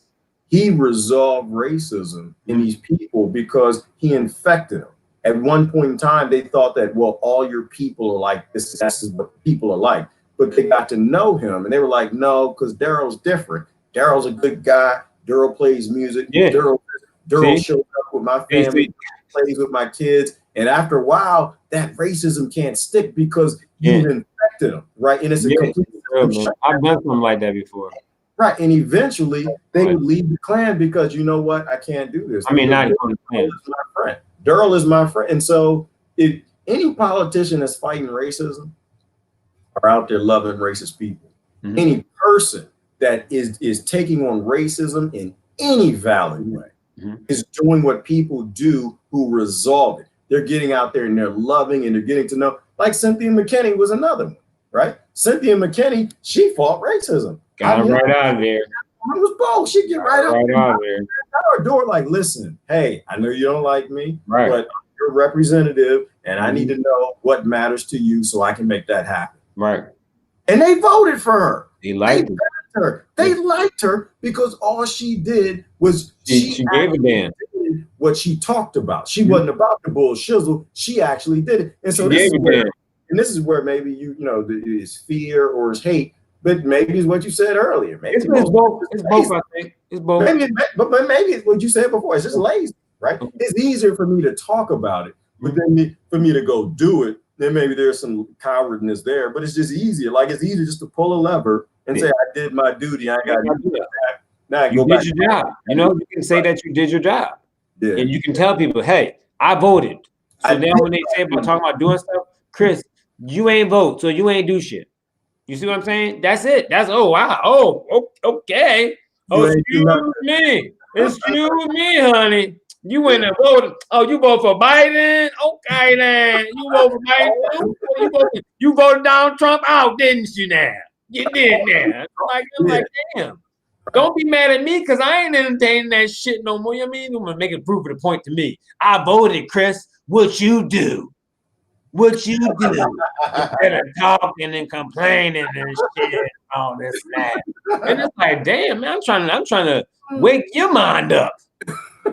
He resolved racism in these people because he infected them. at one point in time, they thought that, well, all your people are like this. That's what people are like. But they got to know him and they were like, no, because Daryl's different. Daryl's a good guy. Daryl plays music. Yeah. Daryl shows up with my family, plays with my kids. And after a while, that racism can't stick because you've infected them, right? And it's a complete I've done something like that before. Right. And eventually they would leave the clan because, you know what, I can't do this. I mean, not Daryl is my friend. Daryl is my friend. And so if any politician that's fighting racism are out there loving racist people, any person that is taking on racism in any valid way is doing what people do who resolve it. They're getting out there and they're loving and they're getting to know, like Cynthia McKinney was another one, right? Cynthia McKinney, she fought racism. Got him right out of there. It was both. She'd get right out there. Our door, like, listen, hey, I know you don't like me, right, but you're a representative and I need to know what matters to you so I can make that happen. Right. And they voted for her. They liked her. They liked her because all she did was she gave a damn what she talked about. She wasn't about the bull shizzle. She actually did it. And so this is where maybe you know it's fear or it's hate, but maybe it's what you said earlier. Maybe it's both. It's both. I think it's both. Maybe, but maybe it's what you said before. It's just lazy, right? It's easier for me to talk about it, but then for me to go do it. Then maybe there's some cowardness there, but it's just easier. Like it's easier just to pull a lever and say, I did my duty. I got to do that. Now I go back. You did your job. You know, you can say that you did your job. Yeah. And you can tell people, hey, I voted. So now when they say about talking about doing stuff, Chris, you ain't vote, so you ain't do shit. You see what I'm saying? That's it. That's wow. Oh, okay. Oh, excuse me. Excuse me, honey. You went and voted. Oh, you vote for Biden? Okay, then. You vote for Biden? You voted Donald Trump out, didn't you now? You did now. I'm like, damn. Don't be mad at me because I ain't entertaining that shit no more. You know what I mean? I'm going to make it prove of the point to me. I voted, Chris. What you do? What you do? Instead of talking and complaining and shit, all this and that. And it's like, damn, man, I'm trying to wake your mind up.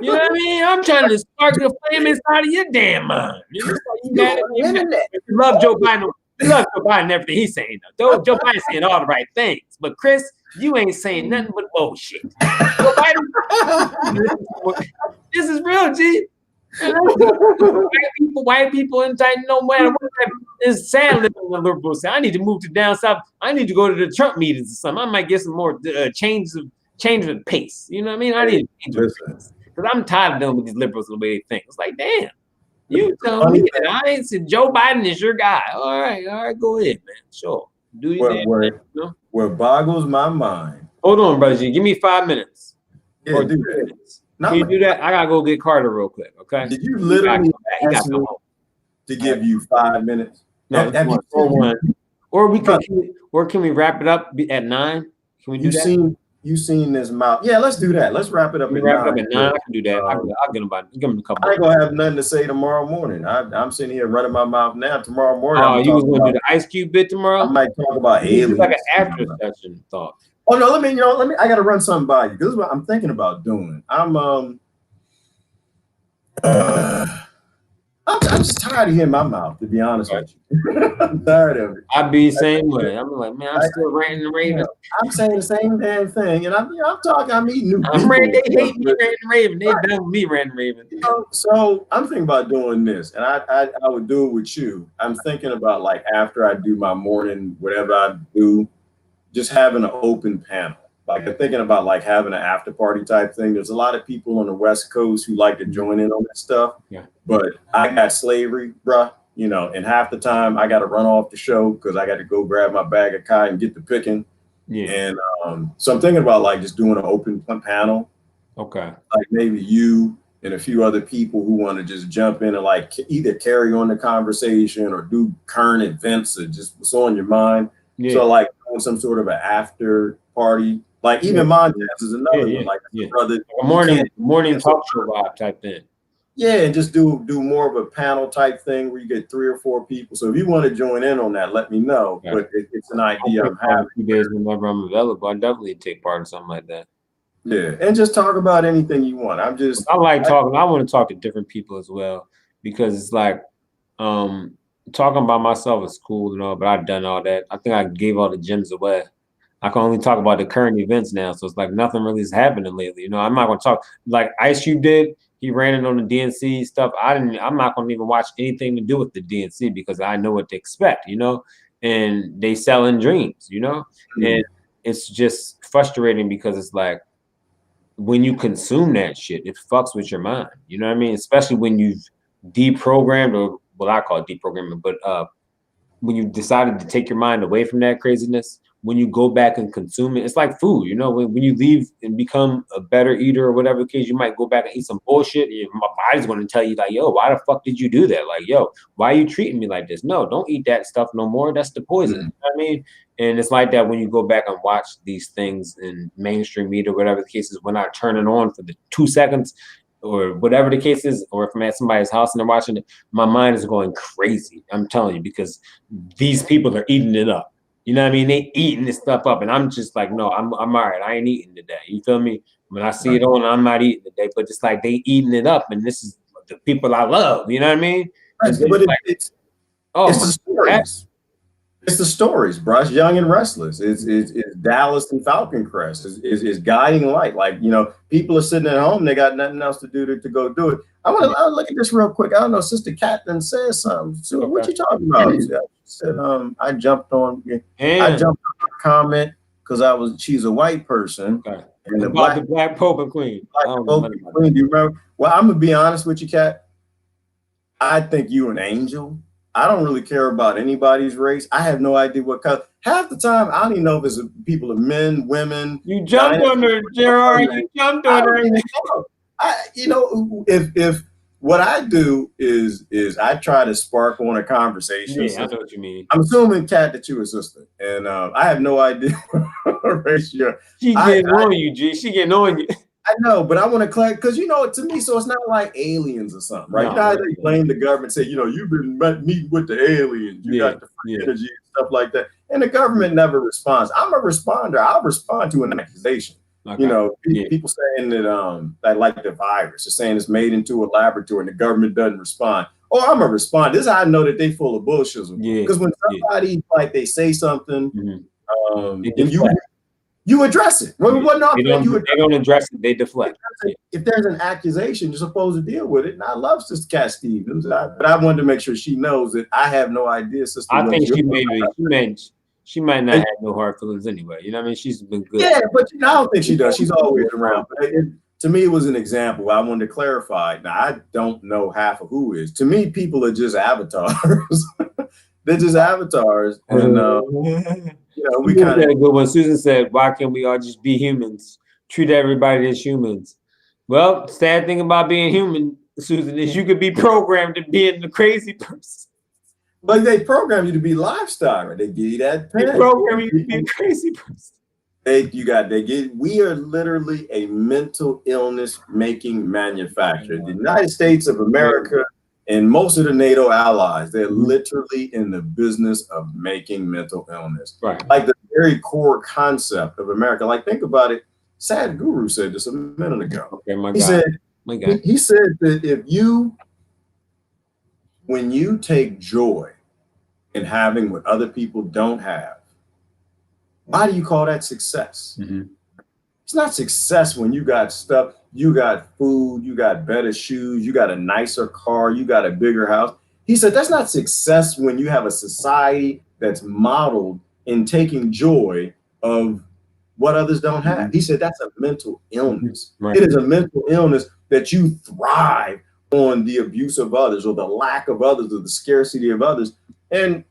You know what I mean? I'm trying to spark the flame inside of your damn mind. You love Joe Biden. You love Joe Biden and everything he's saying. Though Joe Biden's saying all the right things. But Chris, you ain't saying nothing but bullshit. Joe Biden, this is real, G. White people entitled no matter what. It's sad living in the liberal side. I need to move to down south. I need to go to the Trump meetings or something. I might get some more change of pace. You know what I mean? I need to change of pace. Because I'm tired of dealing with these liberals the way they think. It's like, damn, you tell me that I ain't said Joe Biden is your guy. All right, go ahead, man. Sure. Do your damn thing, you know? What boggles my mind. Hold on, brother G. Give me 5 minutes. Yeah, or 2 minutes. Can you do that? I gotta go get Carter real quick, okay? Did you literally ask me to give you 5 minutes? No, or we could, or can we wrap it up at 9? Can we do that? You seen this mouth? Yeah, let's do that. Let's wrap it up. Wrap it up at 9. I can do that. I'll give him a couple. I ain't gonna have nothing to say tomorrow morning. I'm sitting here running my mouth now. Tomorrow morning. Oh, you was gonna do the Ice Cube bit tomorrow? I might talk about aliens. It's like an after session thought. Oh no, let me. I gotta run something by you. This is what I'm thinking about doing. I'm just tired of hearing my mouth, to be honest with you. I'm tired of it. I'd be the same way. I'm like, man, I'm still ranting and raving. I'm saying the same damn thing, and I'm meeting new people. They hate me ranting and raving. They done with me ranting and raving. So I'm thinking about doing this, and I would do it with you. I'm thinking about, like, after I do my morning, whatever I do, just having an open panel. Like, I'm thinking about, like, having an after party type thing. There's a lot of people on the West Coast who like to join in on that stuff. Yeah. But I got slavery, bruh. You know, and half the time I got to run off the show because I got to go grab my bag of cotton and get the picking. Yeah. And so I'm thinking about, like, just doing an open panel. Okay. Like maybe you and a few other people who want to just jump in and, like, either carry on the conversation or do current events or just what's on your mind. Yeah. So, like, doing some sort of an after party. Like, even Montez is another one. Like, brother, a morning talk show vibe type thing. Yeah, and just do more of a panel type thing where you get 3 or 4 people. So if you want to join in on that, let me know. Yeah. But it's an idea I'm having. 2 days whenever I'm available, I definitely take part in something like that. Yeah, and just talk about anything you want. I like talking. I want to talk to different people as well. because it's like talking about myself is cool and all, but I've done all that. I think I gave all the gems away. I can only talk about the current events now, so it's like nothing really is happening lately. I'm not gonna talk like Ice Cube did. He ran it on the DNC stuff. I'm not gonna even watch anything to do with the DNC because I know what to expect. And they selling dreams. And it's just frustrating because it's like when you consume that shit, it fucks with your mind. You know what I mean? Especially when you've deprogrammed, or well, I call it deprogramming, but when you decided to take your mind away from that craziness, when you go back and consume it, it's like food. When you leave and become a better eater or whatever the case, you might go back and eat some bullshit. My body's going to tell you like, yo, why the fuck did you do that? Like, yo, why are you treating me like this? No, don't eat that stuff no more. That's the poison. You know what I mean? And it's like that when you go back and watch these things in mainstream media or whatever the case is, when I turn it on for the 2 seconds or whatever the case is, or if I'm at somebody's house and they're watching it, my mind is going crazy. I'm telling you, because these people are eating it up. You know what I mean? They eating this stuff up, and I'm just like, no, I'm all right. I ain't eating today. You feel me? When I see it on, I'm not eating today. But it's like they eating it up, and this is the people I love. You know what I mean? But it's the stories. It's the stories, bro. It's Young and Restless. It's Dallas and Falcon Crest. It's Guiding Light. Like, people are sitting at home. They got nothing else to do to go do it. I want to look at this real quick. I don't know. Sister Cat then said something. So what you talking about? She said, I jumped on a comment because she's a white person. Okay. And the Black Pope and Queen. Pope and Queen. Do you remember? Well, I'm gonna be honest with you, Cat. I think you an angel. I don't really care about anybody's race. I have no idea what color. Half the time, I don't even know if it's people are men, women. You jumped on her, Gerard. You jumped on her. If what I do is I try to spark on a conversation. Yeah, I know what you mean. I'm assuming, Cat, that you're a sister, and I have no idea what race you're. She getting on you, G. She getting on you. I know, but I want to clarify because to me, so it's not like aliens or something, right? No, how they blame the government, say, you've been meeting with the aliens, you got the free energy and stuff like that, and the government never responds. I'm a responder. I'll respond to an accusation. Okay. People saying that like the virus, they're saying it's made into a laboratory and the government doesn't respond. Oh, I'm a responder. This is how I know that they full of bullshit. Because when somebody like they say something, and you address it. Well, they don't address it. They deflect. If there's an accusation, you're supposed to deal with it. And I love Sister Cat Stevens, but I wanted to make sure she knows that I have no idea, Sister. I think she might not have no hard feelings anyway. You know what I mean? She's been good. Yeah, but I don't think she does. She's always around. But to me, it was an example. I wanted to clarify. Now, I don't know half of who is. To me, people are just avatars. They're just avatars. And we kind of a good one. Susan said, "Why can't we all just be humans? Treat everybody as humans." Well, sad thing about being human, Susan, is you could be programmed to being the crazy person. But they program you to be lifestyle. They give you that pen. They program you to be a crazy person. We are literally a mental illness making manufacturer. The United States of America and most of the NATO allies, they're literally in the business of making mental illness. Right. Like the very core concept of America. Like, think about it. Sadhguru said this a minute ago. Okay, he said that when you take joy in having what other people don't have, why do you call that success? Mm-hmm. It's not success when you got stuff, you got food, you got better shoes, you got a nicer car, you got a bigger house. He said that's not success when you have a society that's modeled in taking joy of what others don't have. He said that's a mental illness. Right. It is a mental illness that you thrive on the abuse of others or the lack of others or the scarcity of others. And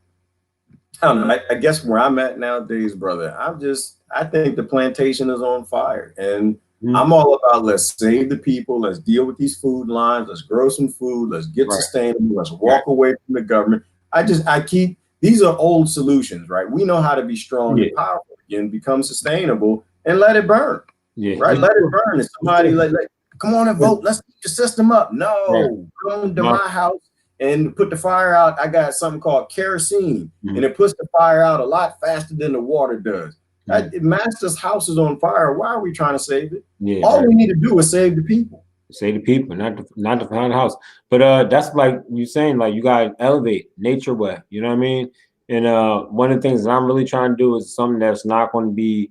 I don't know, I guess where I'm at nowadays, brother, I think the plantation is on fire. And I'm all about let's save the people, let's deal with these food lines, let's grow some food, let's get sustainable, let's walk away from the government. These are old solutions, right? We know how to be strong and powerful again, become sustainable, and let it burn. Yeah. Right? Let it burn. And somebody like come on and vote, let's keep the system up. No, come to my house and put the fire out. I got something called kerosene, and it puts the fire out a lot faster than the water does. It Master's house is on fire. Why are we trying to save it? All we need to do is save the people. Save the people, not to find a house. But that's like you saying, like you gotta elevate nature way. You know what I mean? And one of the things that I'm really trying to do is something that's not going to be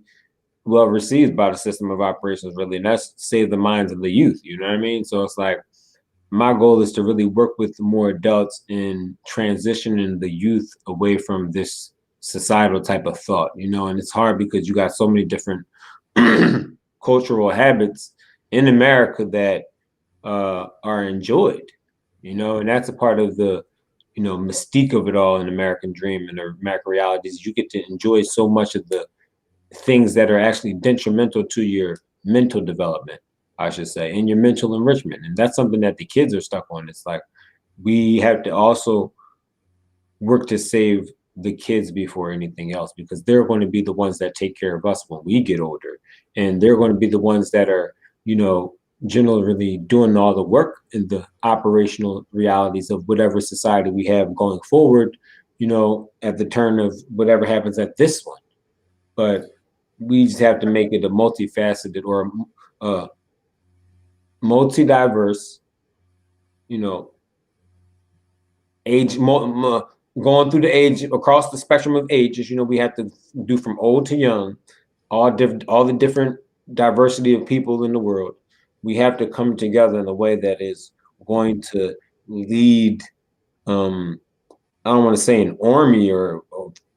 well received by the system of operations, really, and that's save the minds of the youth. You know what I mean? So it's like my goal is to really work with more adults in transitioning the youth away from this societal type of thought. You know, and it's hard because you got so many different cultural habits in America that are enjoyed, you know, and that's a part of the, you know, mystique of it all in American dream and the American realities. You get to enjoy so much of the things that are actually detrimental to your mental development, I should say, and your mental enrichment. And that's something that the kids are stuck on. It's like we have to also work to save the kids before anything else, because they're going to be the ones that take care of us when we get older. And they're going to be the ones that are, you know, generally doing all the work in the operational realities of whatever society we have going forward, you know, at the turn of whatever happens at this one. But we just have to make it a multifaceted or multi-diverse, you know, age, going through the age, across the spectrum of ages. You know, we have to do from old to young, all the different diversity of people in the world. We have to come together in a way that is going to lead, I don't want to say an army or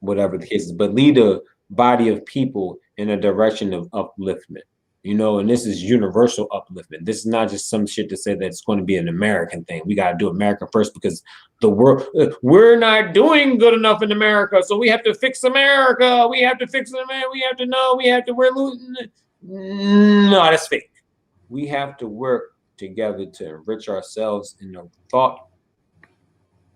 whatever the case is, but lead a body of people in a direction of upliftment, you know, and this is universal upliftment. This is not just some shit to say that it's going to be an American thing. We got to do America first because the world, we're not doing good enough in America. So we have to fix America. We have to fix it, man. We have to know, we're losing. No, that's fake. We have to work together to enrich ourselves in the thought,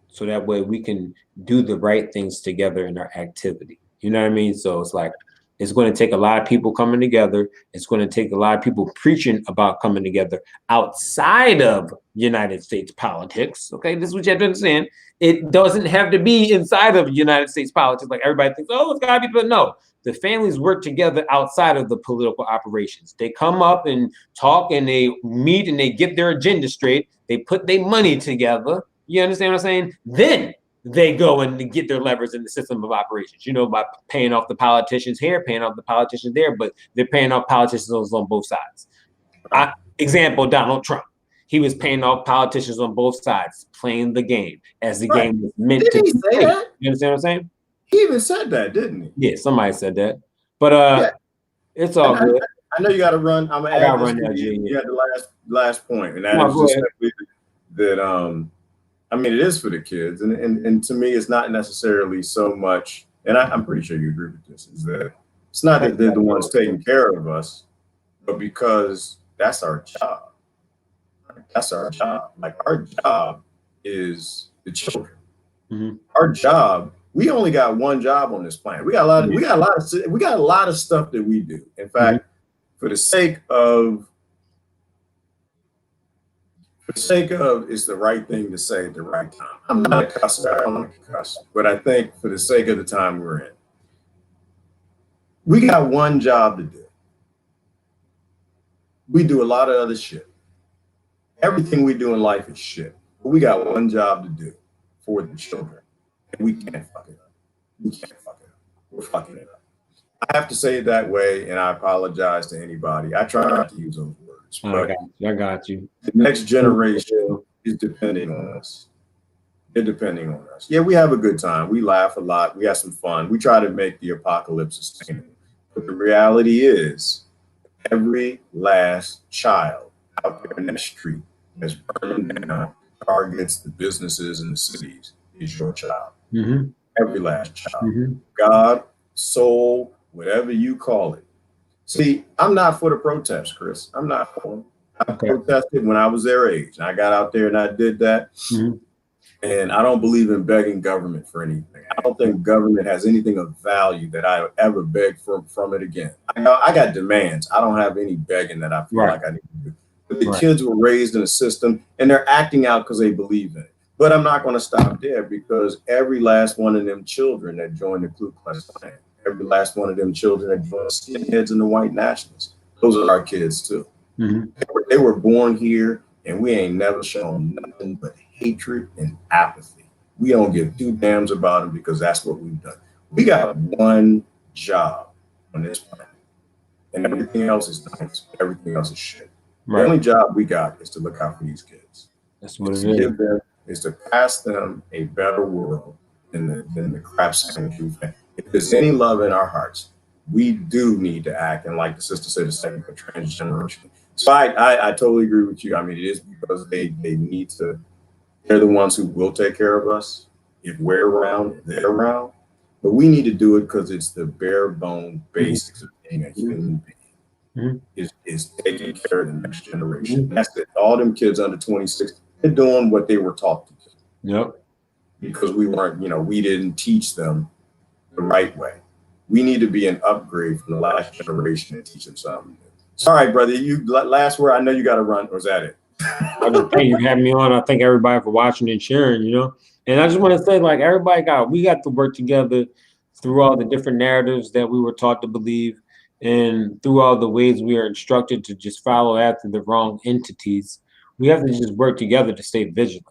so that way we can do the right things together in our activity. You know what I mean? So it's like, it's going to take a lot of people coming together. It's going to take a lot of people preaching about coming together outside of United States politics. Okay, this is what you have to understand. It doesn't have to be inside of United States politics. Like everybody thinks, oh, it's got to be, but no. The families work together outside of the political operations. They come up and talk and they meet and they get their agenda straight. They put their money together. You understand what I'm saying? Then they go and get their levers in the system of operations, you know, by paying off the politicians here, paying off the politicians there, but they're paying off politicians on both sides. Example, Donald Trump. He was paying off politicians on both sides, playing the game as the game was meant to be played. You understand what I'm saying? He even said that, didn't he? Yeah, somebody said that. But it's all good. I know you got to run. I'm gonna add this. You got the last point, and that is just simply that I mean, it is for the kids, and to me, it's not necessarily so much. And I'm pretty sure you agree with this. Is that it's not that they're the ones taking care of us, but because that's our job. That's our job. Like our job is the children. Mm-hmm. Our job. We only got one job on this planet. We got a lot of stuff that we do. In fact, for the sake of it's the right thing to say at the right time. I'm not a cusser. I don't like to cuss, but I think for the sake of the time we're in, we got one job to do. We do a lot of other shit. Everything we do in life is shit. But we got one job to do for the children. And we can't fuck it up. We can't fuck it up. We're fucking it up. I have to say it that way, and I apologize to anybody. I try not to use those words. But I got you. The next generation is depending on us. They're depending on us. Yeah, we have a good time. We laugh a lot. We have some fun. We try to make the apocalypse sustainable. But the reality is, every last child out there in that street that's burning down targets the businesses and the cities is your child. Mm-hmm. Every last child. Mm-hmm. God, soul, whatever you call it. See, I'm not for the protest, Chris. I'm not for them. I protested when I was their age. I got out there and I did that. Mm-hmm. And I don't believe in begging government for anything. I don't think government has anything of value that I ever beg from it again. I got demands. I don't have any begging that I feel like I need to do. But the kids were raised in a system and they're acting out because they believe in it. But I'm not going to stop there, because every last one of them children that joined the Ku Klux Klan, every last one of them children that joined the skinheads and the white nationalists, those are our kids too. Mhm. They were born here, and we ain't never shown nothing but hatred and apathy. We don't give two damns about them because that's what we've done. We got one job on this planet, and everything else is nice. Everything else is shit. The only job we got is to look out for these kids. That's what It's it to is. give them, is to pass them a better world than the crap sandwich. If there's any love in our hearts, we do need to act. And like the sister said, a second for transgeneration. So I totally agree with you. I mean, it is because they need to, they're the ones who will take care of us if we're around, if they're around. But we need to do it because it's the bare bone basics of being a human being. Is taking care of the next generation. That's it. All them kids under 26, they're doing what they were taught to do. Yep. Because we weren't, we didn't teach them the right way. We need to be an upgrade from the last generation and teach them something. Sorry, brother. You last word. I know you got to run. Or is that it? I just thank you for having me on. I thank everybody for watching and sharing, And I just want to say, like, we got to work together through all the different narratives that we were taught to believe, and through all the ways we are instructed to just follow after the wrong entities. We have to just work together to stay vigilant.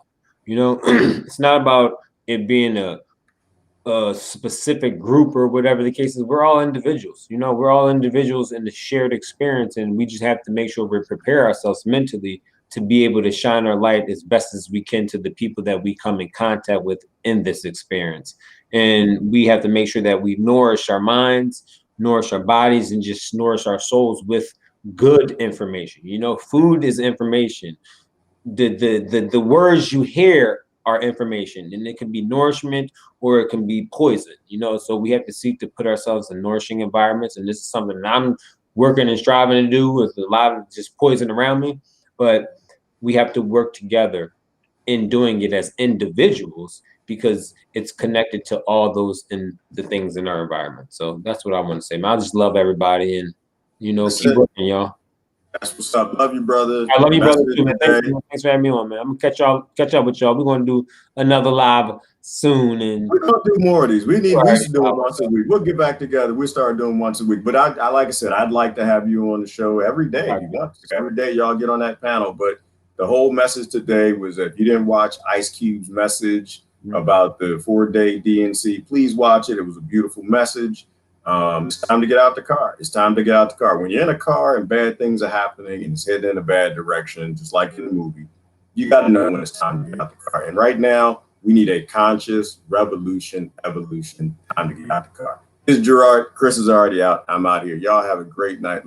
It's not about it being a specific group or whatever the case is. We're all individuals. We're all individuals in the shared experience, and we just have to make sure we prepare ourselves mentally to be able to shine our light as best as we can to the people that we come in contact with in this experience. And we have to make sure that we nourish our minds, nourish our bodies, and just nourish our souls with good information. Food is information. The words you hear are information, and it can be nourishment or it can be poison. So we have to seek to put ourselves in nourishing environments, and this is something that I'm working and striving to do with a lot of just poison around me. But we have to work together in doing it as individuals because it's connected to all those in the things in our environment. So that's what I want to say. I just love everybody, and keep working, y'all. That's what's up. Love you, brother. I love you, brother, too, man. Thanks for having me on, man. I'm gonna catch up with y'all. We're gonna do another live soon, and we're gonna do more of these. We should do it once a week. We'll get back together. We'll start doing once a week. But I like I said, I'd like to have you on the show every day if you want to. Every day y'all get on that panel. But the whole message today was that if you didn't watch Ice Cube's message about the 4-day DNC, please watch it. It was a beautiful message. It's time to get out the car. It's time to get out the car. When you're in a car and bad things are happening and it's heading in a bad direction, just like in the movie, you got to know when it's time to get out the car. And right now, we need a conscious revolution, evolution, time to get out the car. This is Gerard. Chris is already out. I'm out here. Y'all have a great night. Love